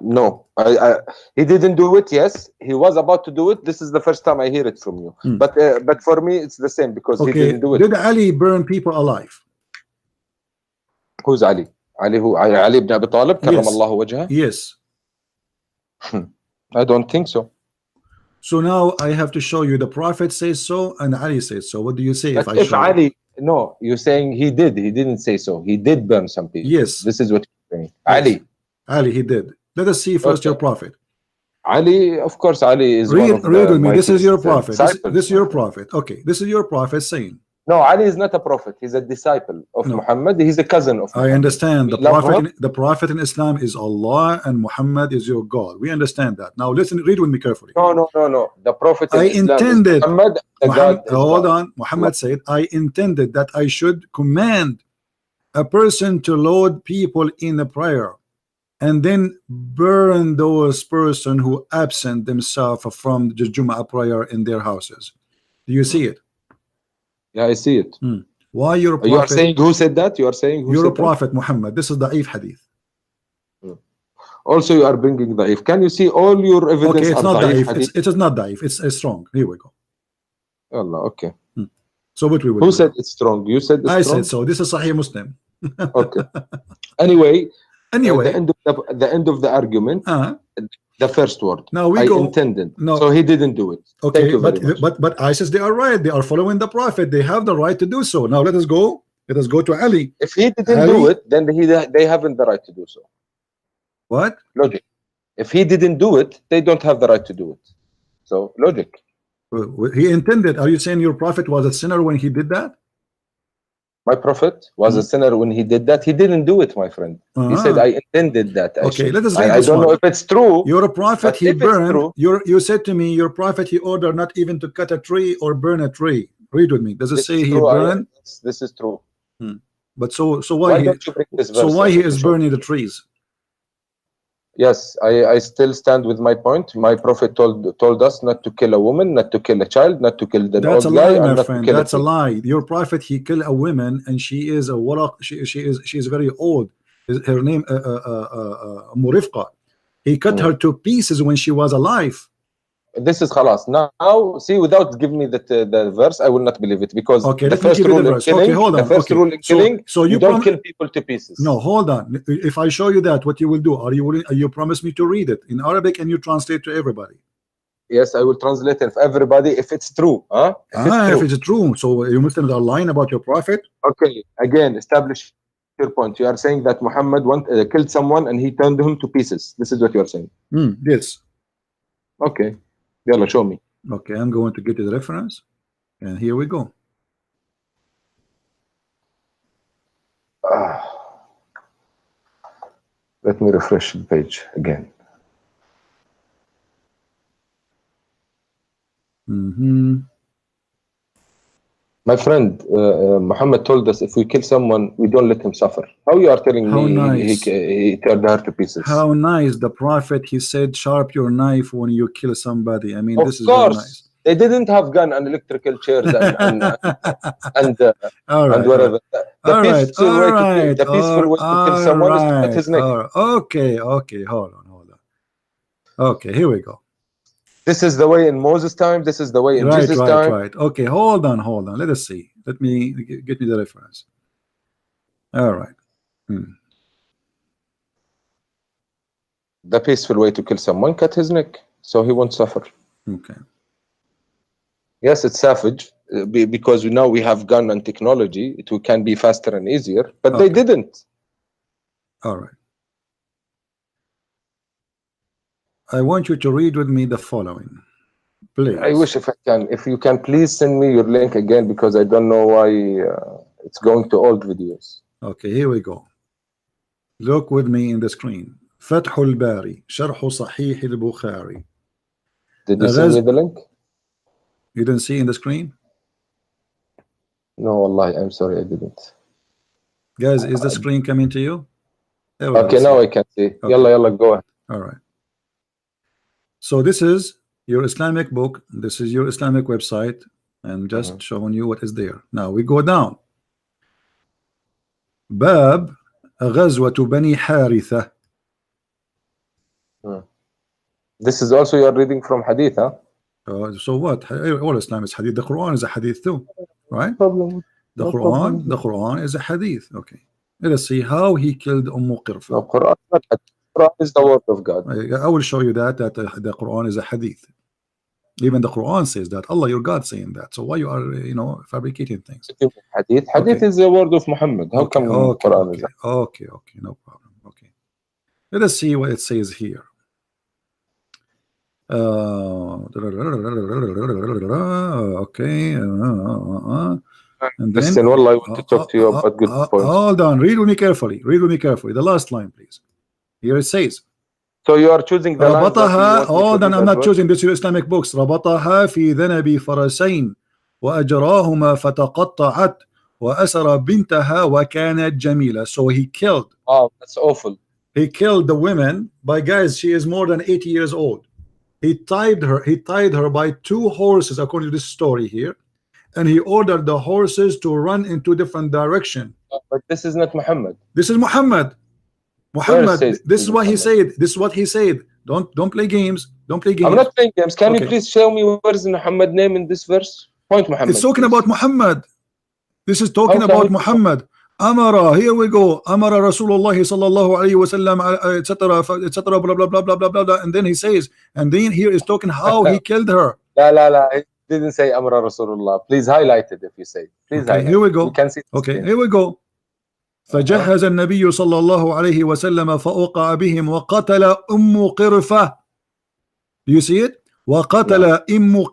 No, he didn't do it. Yes, he was about to do it. This is the first time I hear it from you. But for me, it's the same because he didn't do it. Did Ali burn people alive? Who's Ali? Ali ibn Abi Talib, karramallahu wajhah? Yes. I don't think so. So now I have to show you the Prophet says so and Ali says so. What do you say if I show Ali? You? No, you're saying he did. He didn't say so. He did burn some people. Yes. This is what you're saying. Yes. Ali, he did. Let us see first your prophet. Ali, of course, Ali is read with me. This is your prophet. This is your prophet. Okay, this is your prophet saying. No, Ali is not a prophet. He's a disciple of Muhammad. He's a cousin of Muhammad. I understand. The prophet in Islam is Allah and Muhammad is your God. We understand that. Now listen, read with me carefully. No. The prophet in Islam intended. Is Muhammad, hold on. Muhammad said, I intended that I should command a person to load people in a prayer and then burn those person who absent themselves from the Jumu'ah prayer in their houses. Do you see it? Yeah, I see it. Why your prophet? You are saying who said that? You are saying who your said prophet Muhammad. This is da'if hadith. Also, you are bringing da'if. Can you see all your evidence? Okay, it's not da'if. It is not da'if. It's strong. Here we go. Allah, okay. So what we will Who do? said it's strong? You said it's I strong? said so. This is Sahih Muslim. Okay. Anyway, Anyway, the end of the argument, the first word. Now we I go. intended. No. So he didn't do it. Okay, Thank you very much. but ISIS, they are right. They are following the Prophet. They have the right to do so. Now let us go. Let us go to Ali. If he didn't do it, then they haven't the right to do so. What? Logic. If he didn't do it, they don't have the right to do it. So logic. He intended. Are you saying your Prophet was a sinner when he did that? My Prophet was a sinner when he did that. He didn't do it, my friend. He said, I intended that. Okay, let us read I don't know if it's true. Your Prophet, he burned. You said to me, your Prophet, he ordered not even to cut a tree or burn a tree. Read with me. Does it say he burned? This is true. But so why don't you bring this verse? So why he is burning the trees? Yes, I still stand with my point. My Prophet told us not to kill a woman, not to kill a child, not to kill the That's old a lie, guy, my friend. That's a lie. Your Prophet, he killed a woman, and she is a waraq. She is very old. Her name Murifqa. He cut her to pieces when she was alive. This is khalas. Now, see, without giving me the verse, I will not believe it, because the first rule in killing, the first rule in killing, so you don't kill people to pieces. No, hold on. If I show you that, what you will do? Are you willing? You promise me to read it in Arabic and you translate to everybody? Yes, I will translate it for everybody if it's true. If it's true. So you Muslims are lying about your Prophet? Okay, again, establish your point. You are saying that Muhammad killed someone and he turned him to pieces. This is what you are saying. Yes. Okay. Yalla, show me. Okay, I'm going to get the reference, and here we go. Let me refresh the page again. My friend, Muhammad told us if we kill someone, we don't let him suffer. How you are telling me he turned her to pieces? How nice. The Prophet, he said, sharp your knife when you kill somebody. I mean, this is very nice. They didn't have gun and electrical chairs and whatever. The peaceful way to kill someone is to cut his neck. Okay, hold on. Okay, here we go. This is the way in Moses' time. This is the way in Jesus' time. Right. Okay, hold on. Let us see. Let me get me the reference. All right. The peaceful way to kill someone, cut his neck, so he won't suffer. Okay. Yes, it's savage because now we have gun and technology. It can be faster and easier, but they didn't. All right. I want you to read with me the following, please. I wish if you can please send me your link again, because I don't know why it's going to old videos. Okay, here we go. Look with me in the screen. فتح الباري شرح صحيح البخاري. Did you send me the link? You didn't see in the screen? No, wallahi, I'm sorry, I didn't. Guys, is the screen coming to you? Okay, now I can see. Okay. Yalla, go ahead. All right. So this is your Islamic book. This is your Islamic website. I'm just showing you what is there. Now we go down. Bab غزوة بني حارثة. This is also you're reading from hadith, huh? So what? All Islam is hadith. The Quran is a hadith too, right? The Quran is a hadith. Okay. Let us see how he killed Qirfa. No, Quran is the word of God. I will show you that the Quran is a hadith. Even the Quran says that. Allah, your God, saying that. So why you are fabricating things? Hadith is the word of Muhammad. How come Quran is that? Okay, no problem. Okay. Let us see what it says here. Okay. And then, listen, Wallah, I want to talk to you about good points. Hold on, read with me carefully. The last line, please. Here it says. So you are choosing the line. Hold on, I'm not choosing this. Your Islamic books. ربطها في ذنب فرسين وأجراهما فتقطعت وأسر بنتها وكانت جميلة. So he killed. Oh, that's awful. He killed the women by, guys, she is more than 80 years old. He tied her by 2 horses, according to this story here, and he ordered the horses to run in 2 different directions. But this is not Muhammad. This is Muhammad. This is what he said. This is what he said. Don't play games. Don't play games. I'm not playing games. Can you please show me where is Muhammad name in this verse? Point Muhammad. It's talking about Muhammad. This is talking about Muhammad. Amara, here we go. Amara Rasulullah sallallahu alayhi wa sallam, etc. Blah blah blah blah blah blah. And then he says, and then here is talking how he killed her. La. He didn't say Amara Rasulullah. Please highlight it if you say. Please highlight. Here we go. We can see. Okay, here we go. فجهز النبي صلى الله عليه وسلم فأوقع بهم وقتل قرفة. Do you see it? وقتل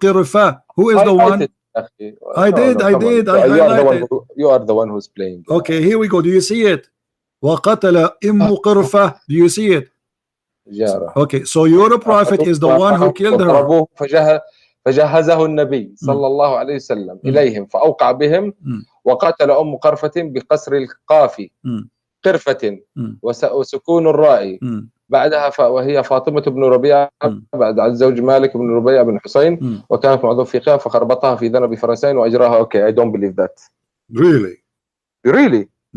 قرفة. Who is the one? I did. You are the one who's playing. Okay, here we go. Do you see it? وقتل قرفة. Do you see it? Okay, so your prophet is the one who killed her. فجهزه النبي صلى الله عليه وسلم إليهم فأوقع بهم وقتل قرفة بقصر القاف قرفة وسكون الراء بعدها وهي فاطمة بن ربيعة بعد عن زوج مالك بن ربيعة بن حسين وكانت معظم في خيام فخربطها في ذنب فرسين وأجراها. Okay, I don't believe that. Really?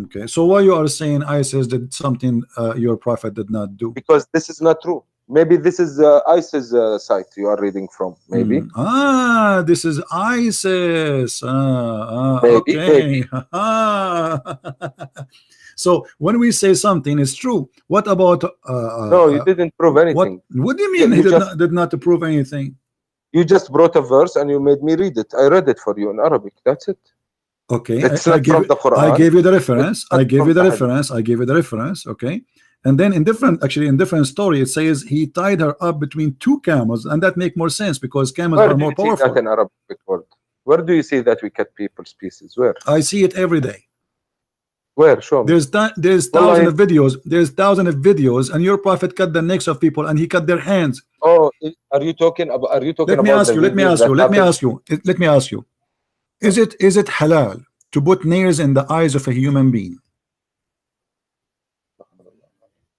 Okay, so why you are saying ISIS did something your prophet did not do? Because this is not true. Maybe this is ISIS site you are reading from. Maybe. This is ISIS. Maybe. Okay. So when we say something is true, what about? No, you didn't prove anything. What do you mean he did not prove anything? You just brought a verse and you made me read it. I read it for you in Arabic. That's it. Okay. It's not from the Quran. I gave you the reference. I gave you the reference. Okay. And then in different story, it says he tied her up between two camels, and that make more sense because camels are more powerful. That in Arabic word? Where do you see that we cut people's pieces? Where? I see it every day. Where? Show me. There's thousands of videos. There's thousands of videos, and your prophet cut the necks of people, and he cut their hands. Oh, are you talking about? Let me ask you. Is it halal to put nails in the eyes of a human being?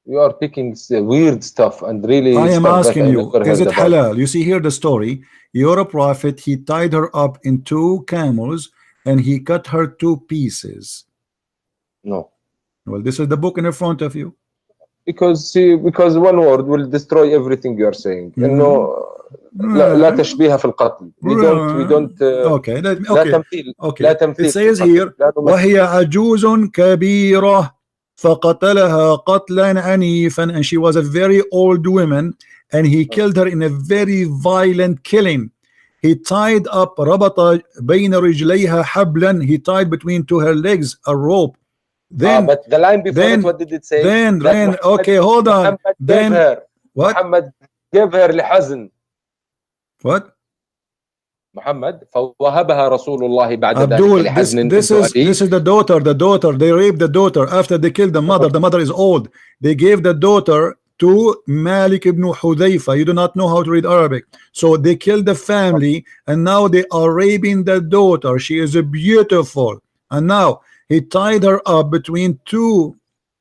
You are picking weird stuff and really. I am asking you, is it halal? You see here the story. Your prophet, he tied her up in two camels and he cut her to pieces. No. Well, this is the book in front of you. Because one word will destroy everything you are saying. You know, لا تشبيه في القتل. We don't. Okay. لا تمثيل. It says here, وهي عجوز كبيرة فقتلها قتلا عنيفا, and she was a very old woman and he killed her in a very violent killing. He tied up ربط بين رجليها حبلا, he tied between to her legs a rope. Then but the line before it, what did it say? Then okay, hold on. Then what? Muhammad gave her لحزن. What? Muhammad فوهبها رسول الله بعد Abdul, ذلك this is the daughter. They raped the daughter after they killed the mother. The mother is old. They gave the daughter to Malik ibn Hudayfa. You do not know how to read Arabic, so they killed the family, and now they are raping the daughter. She is beautiful, and now he tied her up between two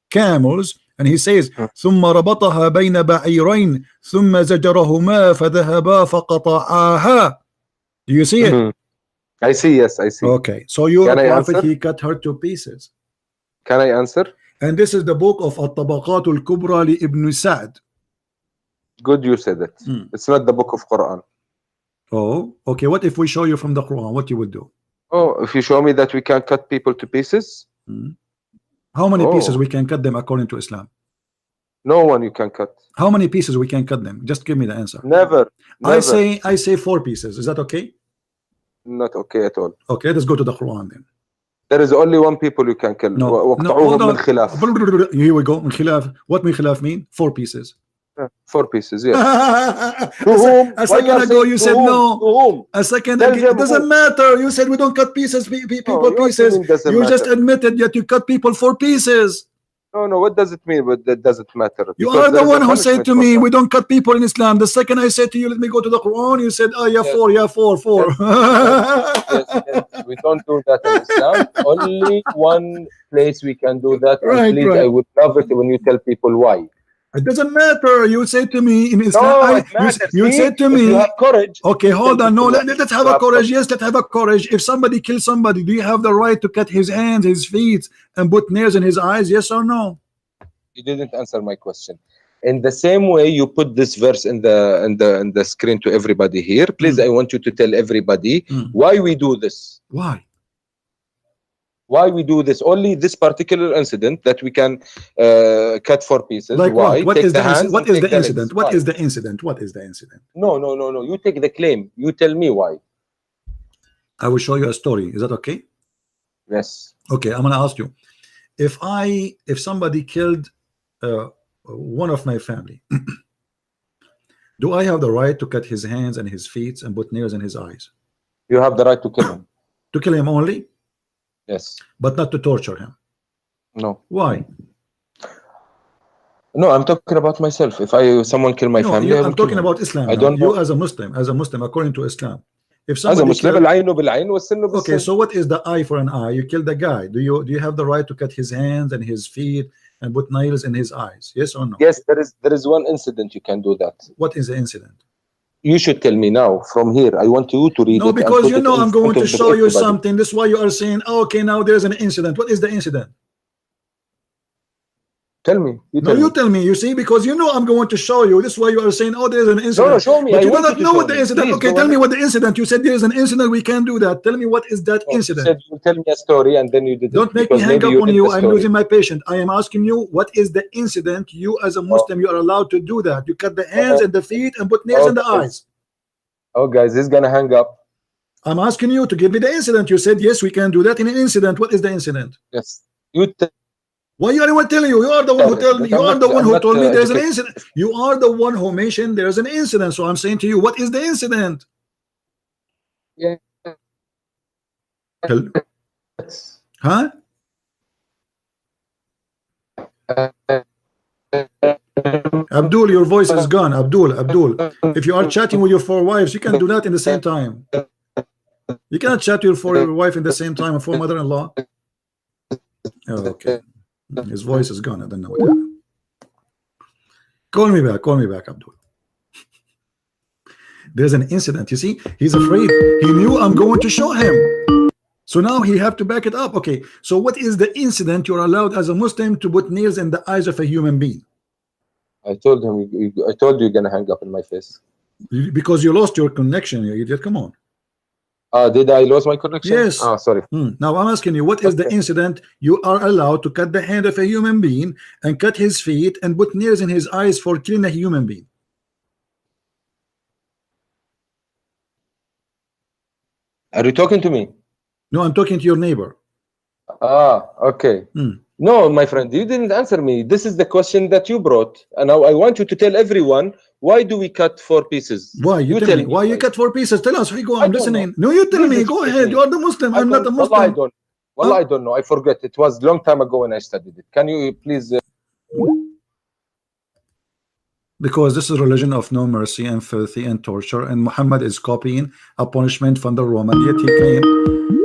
camels, and he says ثم ربطها بين بعيرين ثم زجرهما فذهبا فقطعاها. Do you see it? I see, yes, I see. Okay, so your prophet, he cut her to pieces. Can I answer? And this is the book of الطبقات الكبرى لابن سعد. Good, you said it. It's not the book of Quran. Oh, okay. What if we show you from the Quran? What you will do? Oh, if you show me that we can cut people to pieces. How many pieces we can cut them according to Islam? No one you can cut. How many pieces we can cut them? Just give me the answer. Never. I say 4 pieces. Is that okay? Not okay at all. Okay, let's go to the Quran then. There is only one people you can kill. No, من خلاف. Here we go. من خلاف. What من خلاف mean? 4 pieces. 4 pieces, yes. A second ago you said no. A second ago, it doesn't matter. You said we don't cut pieces, people pieces. You just admitted that you cut people 4 pieces. No, what does it mean? But that doesn't matter. You are the one who said to me, we don't cut people in Islam. The second I said to you, let me go to the Quran, you said, yeah, 4. Yes, we don't do that in Islam. Only one place we can do that. Right, please, I would love it when you tell people why. It doesn't matter. You say to me in Islam. You say to me. You have courage. Okay, hold on. No, let's have a courage. Yes, let's have a courage. If somebody kills somebody, do you have the right to cut his hands, his feet, and put nails in his eyes? Yes or no? You didn't answer my question. In the same way you put this verse in the screen to everybody here. Please, I want you to tell everybody why we do this. Why? Why we do this? Only this particular incident that we can cut 4 pieces. Like why? what take is the the hands what and is take the the incident? legs. What Why? is the incident? What is the incident? No. You take the claim. You tell me why. I will show you a story. Is that okay? Yes. Okay, I'm gonna ask you. If somebody killed one of my family, do I have the right to cut his hands and his feet and put nails in his eyes? You have the right to kill him. To kill him only, Yes. but not to torture him. No. Why? No, I'm talking about myself. If someone kill my family, I'm talking about Islam. I Now. don't You know. as a Muslim, according to Islam, if As a somebody Muslim, killed, العين بالعين والسن بالسن. okay, so what is the eye for an eye? You killed the guy. Do you have the right to cut his hands and his feet and put nails in his eyes? Yes or no? Yes, there is one incident you can do that. What is the incident? You should tell me now from here. I want you to read it. No, because you know I'm going to show you everybody. something. This is why you are saying, oh, okay, now there's an incident. What is the incident? Tell me. You tell me. You see, because you know I'm going to show you. This is why you are saying, oh, there's an incident. No, show me. But you do not know what the incident. Please, okay, tell me what the incident. You said there's an incident. We can't do that. Tell me what is that incident. You said you tell me a story and then you did Don't it. make me hang up on you. I'm story. losing my patience. I am asking you, what is the incident? You as a Muslim, you are allowed to do that. You cut the hands and the feet and put nails in the eyes. Oh, guys, he's gonna hang up. I'm asking you to give me the incident. You said yes, we can do that in an incident. What is the incident? Yes, you. Why you anyone telling you? You are the one who told me. You are the one who told me there's an incident. You are the one who mentioned there's an incident. So I'm saying to you, what is the incident? Yeah. Huh? Abdul, your voice is gone. Abdul, if you are chatting with your 4 wives, you can do that in the same time. You cannot chat to your 4 wife in the same time and 4 mother-in-law. Oh, okay. His voice is gone. I don't know what happened. Call me back, Abdul. There's an incident. You see, he's afraid. He knew I'm going to show him. So now he have to back it up. Okay, so what is the incident you're allowed as a Muslim to put nails in the eyes of a human being? I told him. I told you you're gonna hang up in my face. Because you lost your connection, you idiot. Come on. Did I lose my connection? Yes. Sorry. Now I'm asking you, what is the incident you are allowed to cut the hand of a human being and cut his feet and put nails in his eyes for killing a human being? Are you talking to me? No, I'm talking to your neighbor. Okay. No, my friend, you didn't answer me. This is the question that you brought, and now I want you to tell everyone, why do we cut 4 pieces? Why? You tell me. Why you cut 4 pieces? Tell us. Go. I'm listening. No, you tell me. Go ahead. You are the Muslim. I'm not a Muslim. I don't. Well, I don't know. I forget. It was a long time ago when I studied it. Can you please? Because this is a religion of no mercy and filthy and torture, and Muhammad is copying a punishment from the Roman.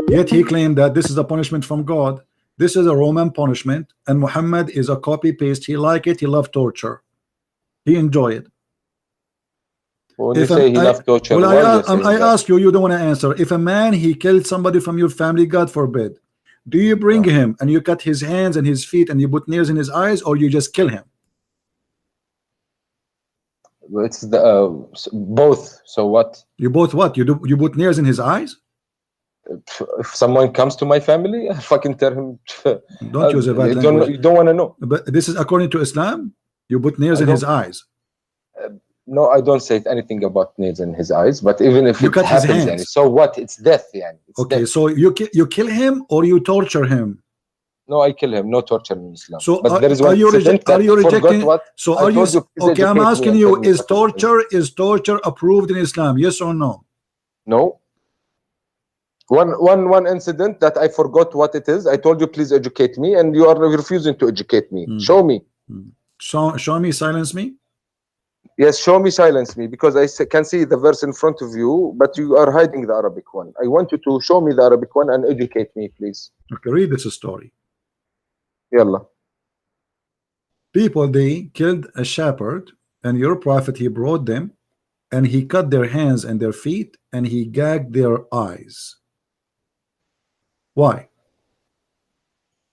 Yet he claimed that this is a punishment from God. This is a Roman punishment, and Muhammad is a copy paste. He like it. He loved torture. He enjoy it. When you say he loved torture, well, I ask you. You don't want to answer. If a man he killed somebody from your family, God forbid, do you bring him and you cut his hands and his feet and you put nails in his eyes, or you just kill him? It's the both. So what? You both what? You put nails in his eyes? If someone comes to my family, I fucking tell him. Don't use a bad language. You don't want to know. But this is according to Islam. You put nails in his eyes. No, I don't say anything about nails in his eyes. But even if you it cut happens, his hands. So what? It's death, it's okay. Death. So you kill him or you torture him? No, I kill him. No torture in Islam. So but there is one are you rejecting? What so are you? Okay, I'm asking you: is torture approved in Islam? Yes or no? No. One incident that I forgot what it is. I told you, please educate me, and you are refusing to educate me. Show me. Show me. Silence me. Yes, show me. Silence me, because I can see the verse in front of you, but you are hiding the Arabic one. I want you to show me the Arabic one and educate me, please. Okay, read this story. Yalla. People, they killed a shepherd, and your prophet, he brought them, and he cut their hands and their feet, and he gagged their eyes. Why?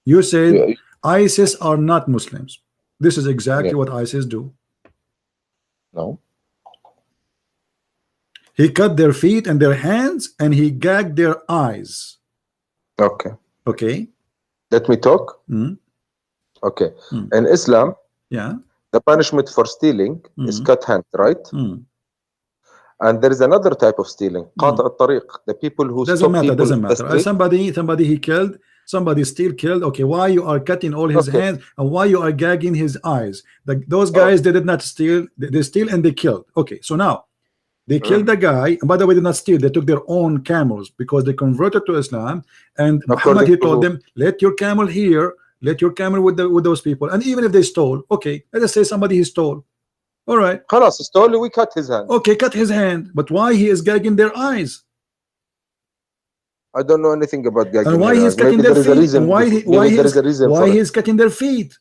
You said ISIS are not Muslims. This is exactly what ISIS do. No. He cut their feet and their hands, and he gagged their eyes. Okay. Okay. Let me talk. Okay. In Islam, the punishment for stealing is cut hand, right? And there is another type of stealing, قاطع الطريق, the people who doesn't matter. Somebody he killed, somebody still killed. Okay, why you are cutting all his hands and why you are gagging his eyes? Those guys they did not steal, they steal and they killed. Okay, so now they killed the guy, and by the way, they did not steal, they took their own camels because they converted to Islam, and Muhammad he told them, let your camel here, let your camel with those people, and even if they stole, okay, let us say somebody he stole. All right. خلاص stole, we cut his hand. Okay, cut his hand. But why he is gagging their eyes? I don't know anything about gagging. And why he's cutting their feet? And why he is cutting their feet?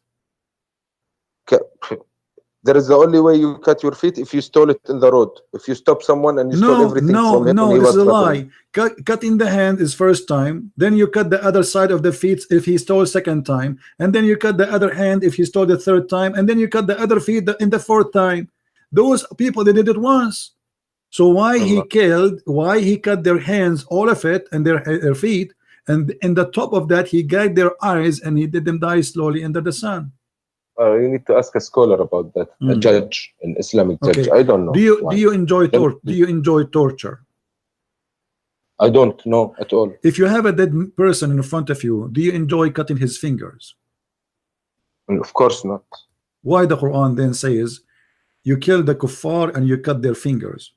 There is the only way you cut your feet if you stole it in the road. If you stop someone and you stole everything from him. No, this is a lie. Cutting the hand is first time. Then you cut the other side of the feet if he stole second time. And then you cut the other hand if he stole the third time. And then you cut the other feet in the fourth time. Those people, they did it once. So why he killed, why he cut their hands, all of it, and their feet. And in the top of that, he gagged their eyes and he did them die slowly under the sun. You need to ask a scholar about that, a judge, an Islamic judge. I don't know. Do you enjoy torture? I don't know at all. If you have a dead person in front of you, do you enjoy cutting his fingers? Of course not. Why the Quran then says you kill the kuffar and you cut their fingers?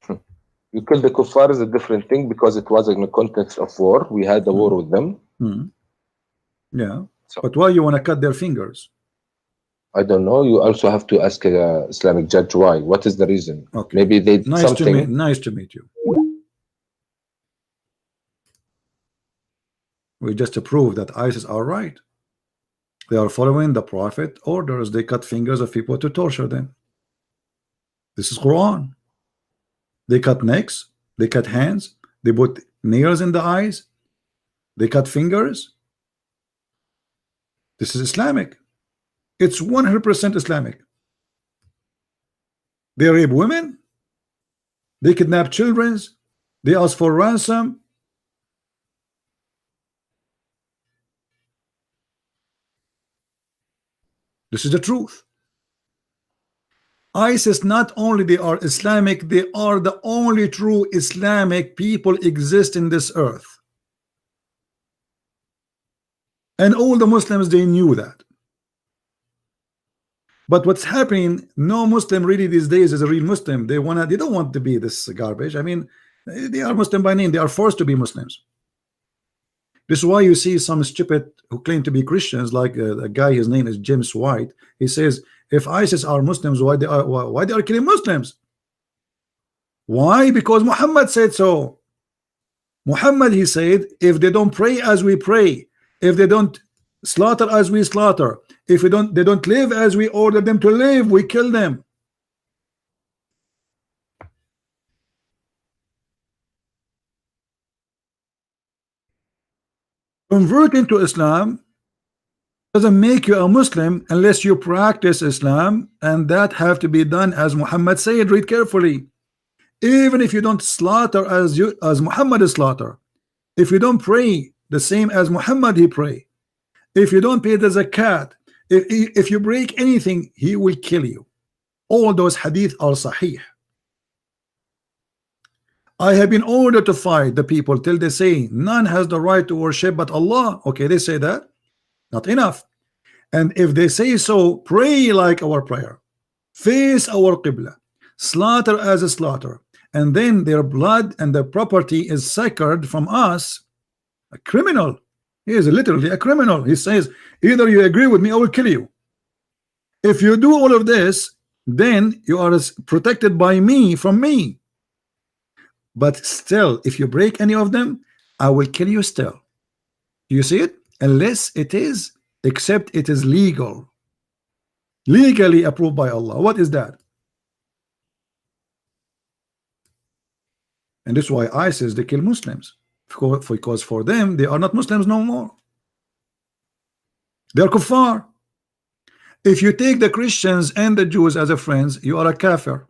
You kill the kuffar is a different thing because it was in the context of war. We had a war with them. Yeah, so, but why you want to cut their fingers? I don't know. You also have to ask a Islamic judge why. What is the reason? Okay. Maybe they did something. Nice to meet you. We just proved that ISIS are right. They are following the Prophet orders. They cut fingers of people to torture them. This is Quran. They cut necks. They cut hands. They put nails in the eyes. They cut fingers. This is Islamic. It's 100% Islamic. They rape women. They kidnap children. They ask for ransom. This is the truth. ISIS, not only they are Islamic, they are the only true Islamic people exist in this earth. And all the Muslims, they knew that. But what's happening, no Muslim really these days is a real Muslim. They don't want to be this garbage. I mean, they are Muslim by name. They are forced to be Muslims. This is why you see some stupid who claim to be Christians, like a guy, his name is James White. He says, if ISIS are Muslims, why they are killing Muslims? Why? Because Muhammad said so. Muhammad, he said, if they don't pray as we pray, if they don't slaughter as we slaughter, if they don't live as we order them to live, we kill them. Converting to Islam doesn't make you a Muslim unless you practice Islam, and that have to be done as Muhammad said. Read carefully. Even if you don't slaughter as Muhammad is slaughter, if you don't pray the same as Muhammad he pray, if you don't pay the zakat, if you break anything, he will kill you. All those hadith are sahih. I have been ordered to fight the people till they say none has the right to worship but Allah. Okay, they say that. Not enough. And if they say so, pray like our prayer, face our qibla, slaughter as a slaughter, and then their blood and their property is sacred from us. A criminal. He is literally a criminal. He says, either you agree with me, I will kill you. If you do all of this, then you are protected by me from me. But still, if you break any of them, I will kill you still. You see it? Unless it is, except it is legal. Legally approved by Allah. What is that? And that's why ISIS, they kill Muslims. Because for them, they are not Muslims no more. They are kuffar. If you take the Christians and the Jews as a friends, you are a kafir.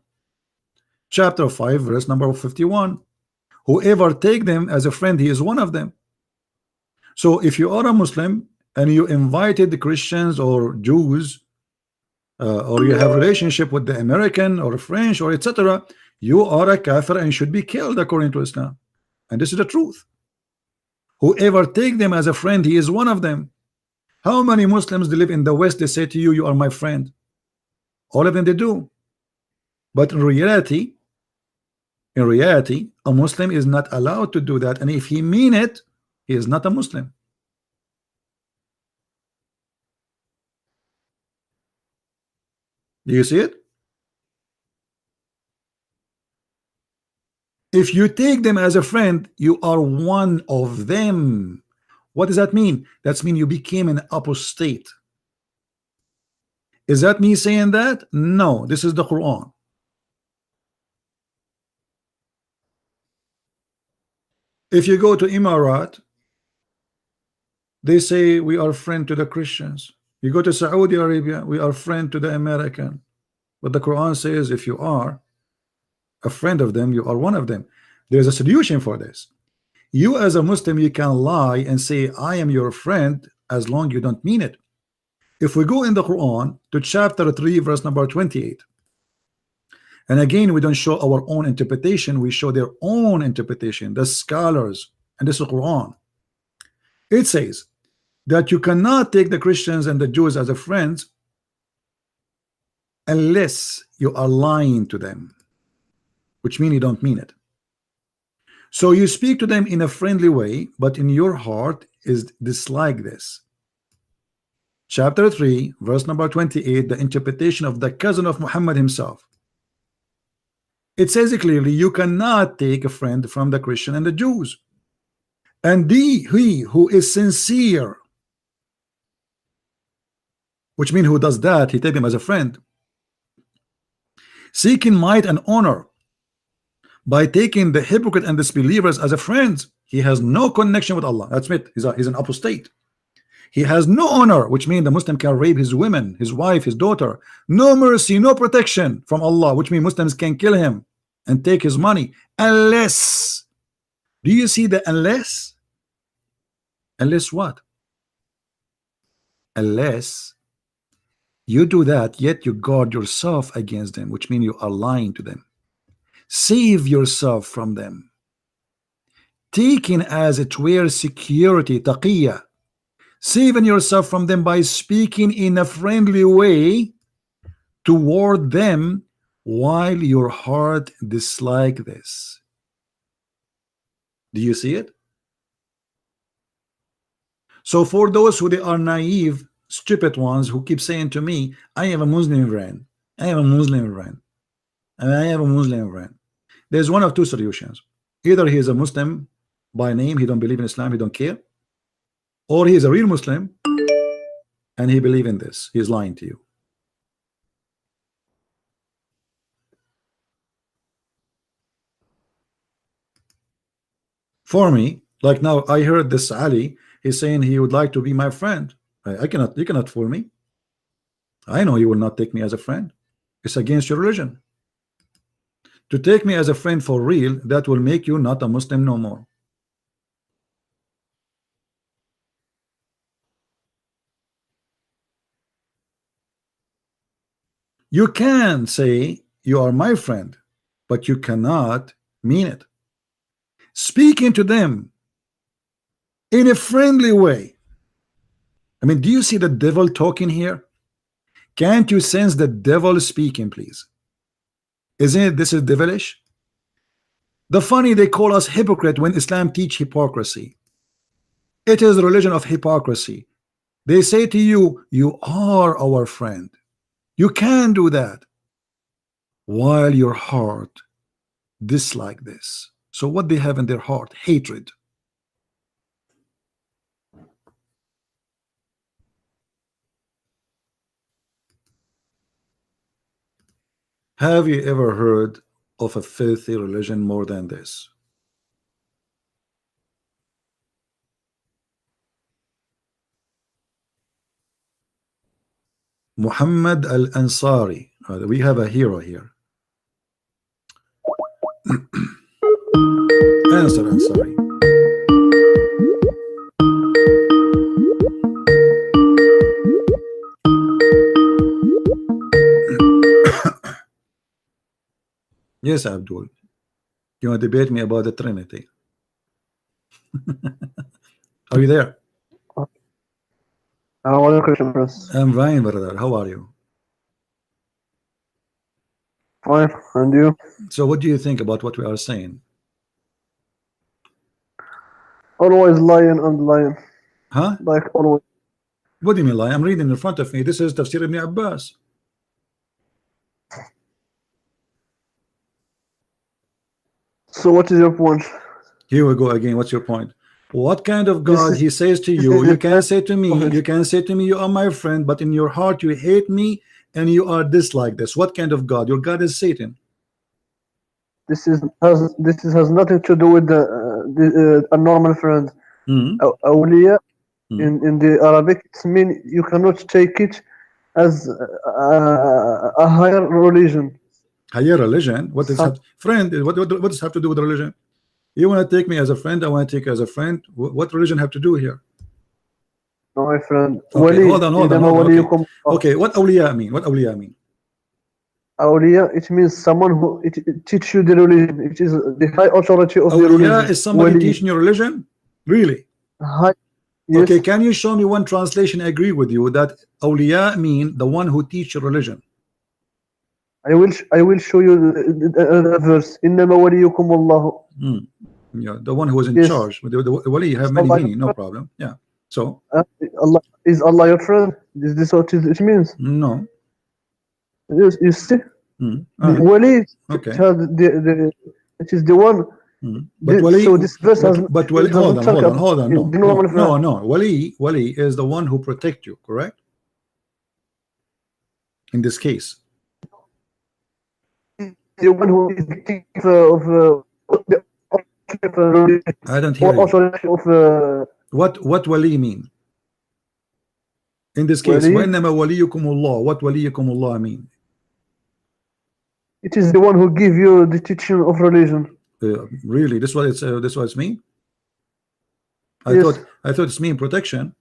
Chapter 5, verse number 51. Whoever take them as a friend, he is one of them. So if you are a Muslim and you invited the Christians or Jews, or you have relationship with the American or French or etc., you are a kafir and should be killed according to Islam. And this is the truth. Whoever take them as a friend, he is one of them. How many Muslims they live in the West, they say to you, you are my friend? All of them they do. But in reality, a Muslim is not allowed to do that. And if he mean it, he is not a Muslim. Do you see it? If you take them as a friend, you are one of them. What does that mean? That means you became an apostate. Is that me saying that? No, this is the Quran. If you go to Emirat, they say we are friend to the Christians. You go to Saudi Arabia, we are friend to the American. But the Quran says if you are a friend of them, you are one of them. There's a solution for this. You as a Muslim, you can lie and say I am your friend as long you don't mean it. If we go in the Quran to chapter 3 verse number 28, and again we don't show our own interpretation, we show their own interpretation, the scholars, and this is the Quran. It says that you cannot take the Christians and the Jews as a friends unless you are lying to them, which means you don't mean it. So you speak to them in a friendly way, but in your heart is dislike this. Chapter 3 verse number 28, the interpretation of the cousin of Muhammad himself. It says clearly you cannot take a friend from the Christian and the Jews. And he who is sincere, which means who does that, he take them as a friend, seeking might and honor by taking the hypocrite and disbelievers as a friend, he has no connection with Allah. That's it. He's an apostate. He has no honor, which means the Muslim can rape his women, his wife, his daughter. No mercy, no protection from Allah, which means Muslims can kill him and take his money unless, do you see the unless? Unless what? Unless you do that, yet you guard yourself against them, which means you are lying to them. Save yourself from them, taking as it were security, taqiyya, saving yourself from them by speaking in a friendly way toward them while your heart dislike this. Do you see it? So for those who they are naive, stupid ones who keep saying to me, I have a Muslim friend, I have a Muslim friend, and I have a Muslim friend. There's one of two solutions. Either he is a Muslim by name, he don't believe in Islam, he don't care, or he is a real Muslim and he believe in this. He's lying to you. For me, like now I heard this Ali, he's saying he would like to be my friend. You cannot fool me. I know you will not take me as a friend. It's against your religion. To take me as a friend for real, that will make you not a Muslim no more. You can say you are my friend, but you cannot mean it. Speaking to them in a friendly way. I mean, do you see the devil talking here? Can't you sense the devil speaking, please? Isn't it this is devilish? The funny, they call us hypocrite when Islam teach hypocrisy. It is a religion of hypocrisy. They say to you, you are our friend. You can do that while your heart dislike this. So what they have in their heart? Hatred. Have you ever heard of a filthy religion more than this? Muhammad al-Ansari. We have a hero here. Answer Ansari. Yes, Abdul. You want to debate me about the Trinity? Are you there? One question, please. I'm fine, brother. How are you? Fine, and you? So what do you think about what we are saying? Always lying and lying. Huh? Like always. What do you mean lie? I'm reading in front of me. This is Tafsir Ibn Abbas. So what is your point? Here we go again. What's your point? What kind of This God is- he says to this you? is You the can best say to me, prophet. you can say to me, you are my friend, but in your heart you hate me and you are this like this. What kind of God? Your God is Satan. This has nothing to do with a normal friend. Awliya in the Arabic, it means you cannot take it as a higher religion. Higher religion? What is that? Friend? What does have to do with religion? You want to take me as a friend? I want to take you as a friend. What religion have to do here? No, my friend. Okay, hold on. Okay. Okay, what awliya mean? What awliya mean? Awliya, it means someone who teach you the religion. It is the high authority of the religion. Awliya is somebody teaching your religion? Really? Yes. Okay, can you show me one translation agree with you that awliya mean the one who teach your religion? I will show you the verse. إنما وليكم الله. Yeah, the one who is in charge. The wali have many meaning, no problem. Yeah. So Allah is Allah your friend? Is this what it means? No. You see? The wali it is the one. But wali, so this verse but wali, hold on. No. Wali is the one who protect you, correct? In this case. The one who is the king I don't hear you. What wali mean? In this case, وَإِنَّمَا وَلِيُّكُمُ اللَّهُ. What وَلِيُّكُمُ اللَّهُ mean? It is the one who give you the teaching of religion. Really? This what it's mean? I thought it's mean protection.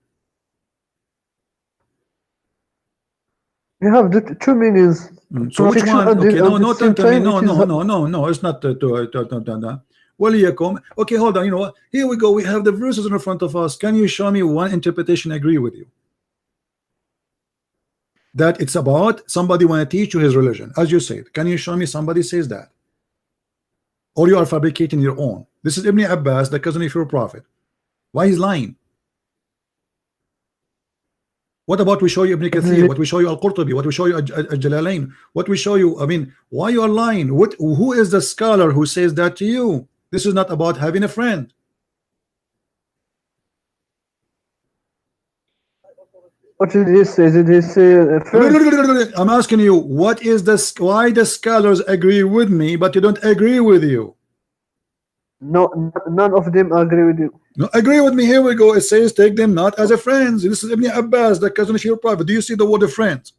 You have the two meanings. So which one? Okay, no, tell me. No. It's not Waliyakum. Okay, hold on. You know what? Here we go. We have the verses in front of us. Can you show me one interpretation agree with you? That it's about somebody want to teach you his religion, as you said. Can you show me somebody says that? Or you are fabricating your own? This is Ibn Abbas, the cousin of your prophet. Why he's lying? What about we show you Ibn Kathir? What we show you Al-Qurtubi? What we show you Al-Jalalain? What we show you? I mean, why you are lying? Who is the scholar who says that to you? This is not about having a friend. What did he say? Did he say I'm asking you, what is this? Why the scholars agree with me, but you don't agree with you? No, none of them agree with you. No, agree with me. Here we go. It says take them not as a friends. This is Ibn Abbas, the cousin of your prophet. Do you see the word of friends?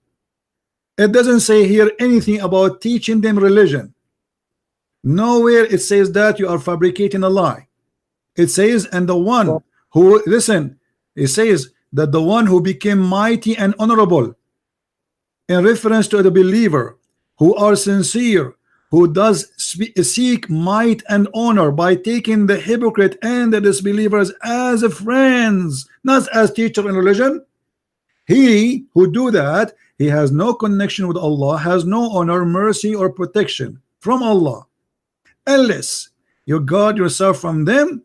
It doesn't say here anything about teaching them religion. Nowhere it says that. You are fabricating a lie. It says, and the one who, listen, it says that the one who became mighty and honorable, in reference to the believer who are sincere, who does seek might and honor by taking the hypocrite and the disbelievers as friends, not as teacher in religion. He who do that, he has no connection with Allah, has no honor, mercy, or protection from Allah, unless you guard yourself from them,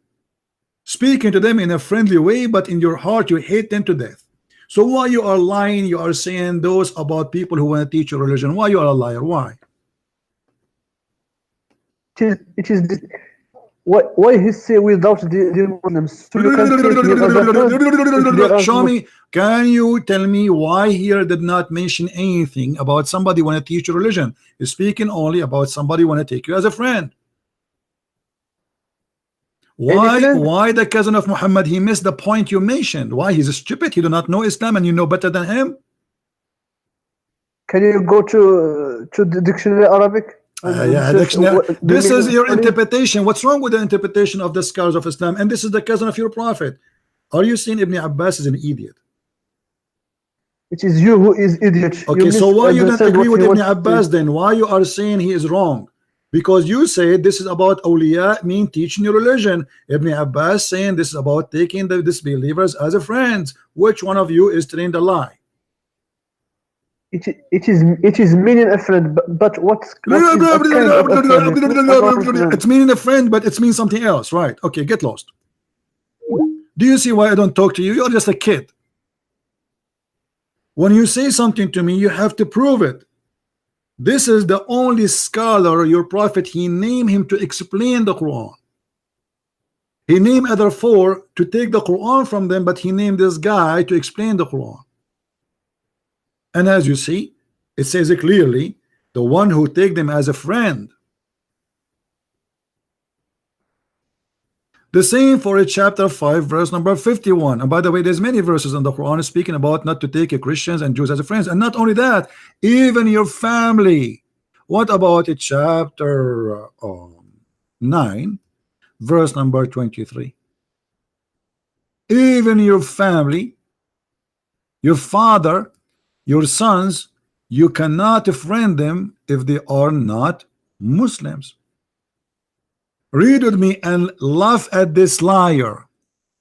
speaking to them in a friendly way, but in your heart you hate them to death. So why you are lying? You are saying those about people who want to teach your religion. Why you are a liar? Why? It is why he say without the Muslims? So you can show me. Can you tell me why here did not mention anything about somebody want to teach your religion? He's speaking only about somebody want to take you as a friend. Why the cousin of Muhammad, he missed the point you mentioned? Why he's stupid? He do not know Islam and you know better than him? Can you go to the dictionary Arabic? This is your interpretation. What's wrong with the interpretation of the scholars of Islam? And this is the cousin of your prophet. Are you saying Ibn Abbas is an idiot? It is you who is idiot. Okay, so why you don't agree with Ibn Abbas then? Why you are saying he is wrong? Because you say this is about awliya, mean teaching your religion. Ibn Abbas saying this is about taking the disbelievers as a friends. Which one of you is telling the lie? It is meaning a friend, but what's it's meaning a friend, but it's meaning something else, right? Okay, get lost. Do you see why I don't talk to you? You're just a kid. When you say something to me, you have to prove it. This is the only scholar, your prophet, he named him to explain the Quran. He named other 4 to take the Quran from them, but he named this guy to explain the Quran. And as you see, it says it clearly, the one who take them as a friend. The same for chapter 5 verse number 51. And by the way, there's many verses in the Quran speaking about not to take Christians and Jews as friends. And not only that, even your family. What about chapter 9 verse number 23? Even your family, your father, your sons, you cannot friend them if they are not Muslims. Read with me and laugh at this liar.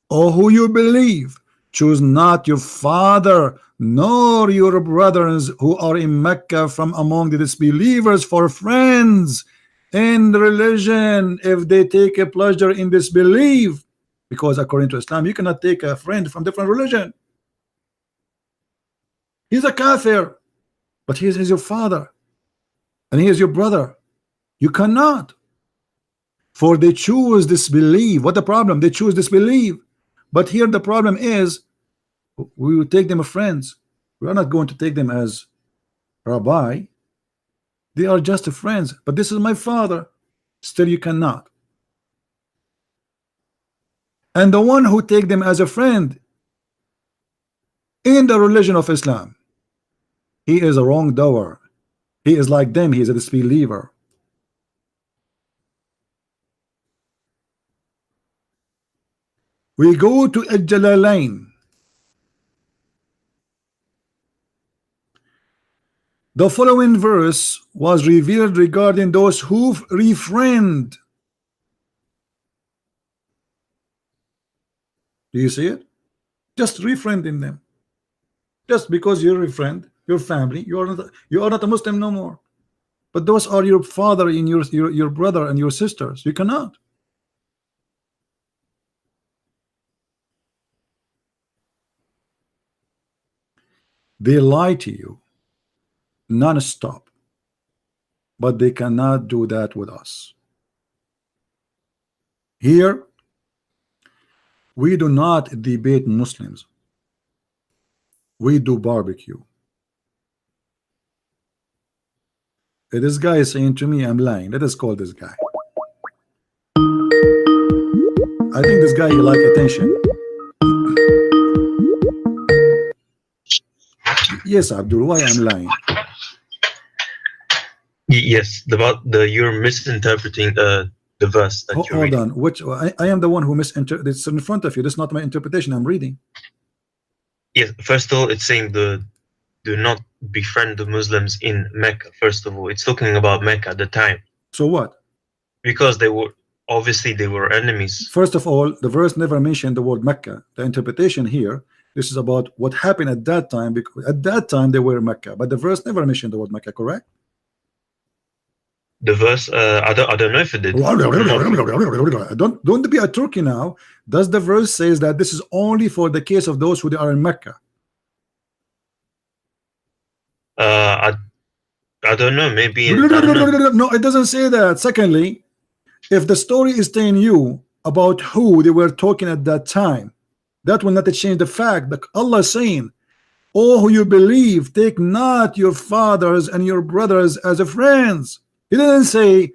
O who you believe, choose not your father nor your brothers who are in Mecca from among the disbelievers for friends in religion if they take a pleasure in disbelief. Because according to Islam, you cannot take a friend from different religion. He's a kafir, but he is your father and he is your brother. You cannot. For they choose disbelief. What the problem? They choose disbelief. But here the problem is, we will take them as friends. We are not going to take them as rabbi. They are just friends. But this is my father. Still you cannot. And the one who take them as a friend in the religion of Islam, he is a wrongdoer. He is like them. He is a disbeliever. We go to Al-Jalalain. The following verse was revealed regarding those who refriend. Do you see it? Just refriending them. Just because you're a friend, your family, you are not a Muslim no more. But those are your father and your brother and your sisters. You cannot. They lie to you non-stop, but they cannot do that with us. Here we do not debate Muslims. We do barbecue. This guy is saying to me I'm lying. Let us call this guy. I think this guy he like attention. Yes, Abdul, why I'm lying? Yes, you're misinterpreting the verse that you're reading. Hold on, which I am the one who misinterpreted. It's in front of you. That's not my interpretation. I'm reading. Yes, first of all, it's saying do not befriend the Muslims in Mecca. First of all, it's talking about Mecca at the time. So what? Because they were enemies. First of all, the verse never mentioned the word Mecca. The interpretation here, this is about what happened at that time, because at that time they were Mecca, but the verse never mentioned the word Mecca, correct? The verse, I don't know if it did. Don't be a turkey now. Does the verse says that this is only for the case of those who are in Mecca? I don't know. Maybe. No, it doesn't say that. Secondly, if the story is telling you about who they were talking at that time, that will not change the fact that Allah is saying, "Oh, who you believe, take not your fathers and your brothers as a friends." He didn't say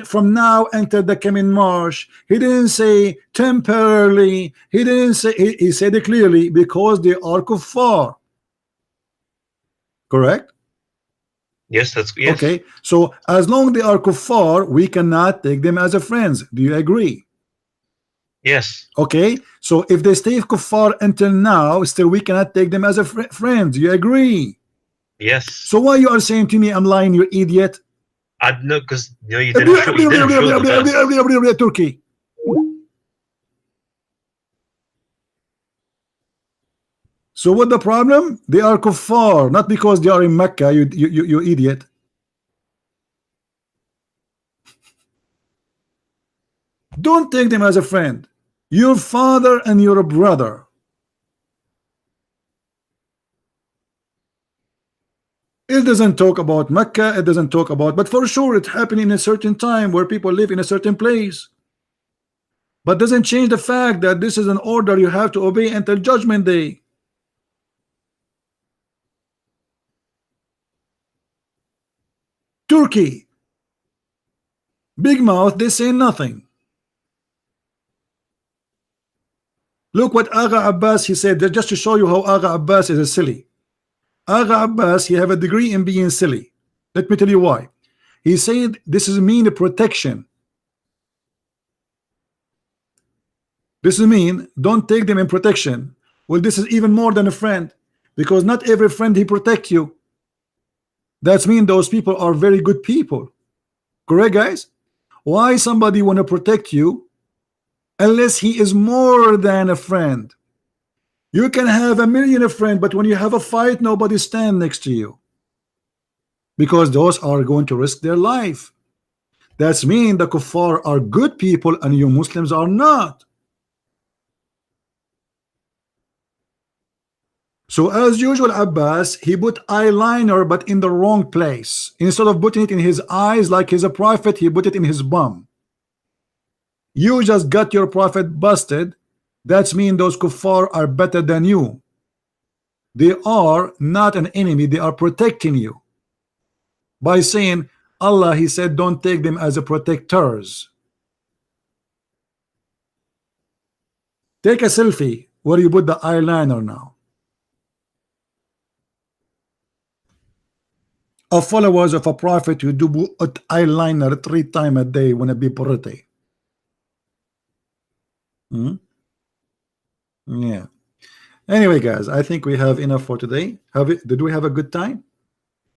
from now until the coming March. He didn't say temporarily. He didn't say. He said it clearly, because they are kuffar. Correct? Yes, that's yes. Okay. So as long as they are kuffar, we cannot take them as a friends. Do you agree? Yes. Okay. So if they stay kuffar until now, still we cannot take them as a friend. Do you agree? Yes. So why you are saying to me I'm lying, you idiot? I know, because you didn't show the best. Turkey. So what the problem? They are kuffar, not because they are in Mecca. You idiot. Don't take them as a friend. Your father and your brother. It doesn't talk about Mecca. It doesn't talk about, but for sure it happened in a certain time where people live in a certain place. But doesn't change the fact that this is an order you have to obey until Judgment Day. Turkey, big mouth, they say nothing. Look what Agha Abbas, he said, just to show you how Agha Abbas is a silly. Agha Abbas, he have a degree in being silly. Let me tell you why. He said this is mean protection. This is mean, don't take them in protection. Well, this is even more than a friend, because not every friend he protect you. That's mean those people are very good people. Correct, guys? Why somebody want to protect you unless he is more than a friend? You can have a million of friends, but when you have a fight, nobody stand next to you, because those are going to risk their life. That's mean the kuffar are good people and you Muslims are not. So as usual, Abbas, he put eyeliner but in the wrong place. Instead of putting it in his eyes like he's a prophet, he put it in his bum. You just got your prophet busted. That's mean those kuffar are better than you. They are not an enemy, they are protecting you. By saying Allah, he said, don't take them as a protectors. Take a selfie where you put the eyeliner now. A followers of a prophet who do put eyeliner 3 times a day wanna be pretty. Yeah. Anyway, guys, I think we have enough for today. Did we have a good time?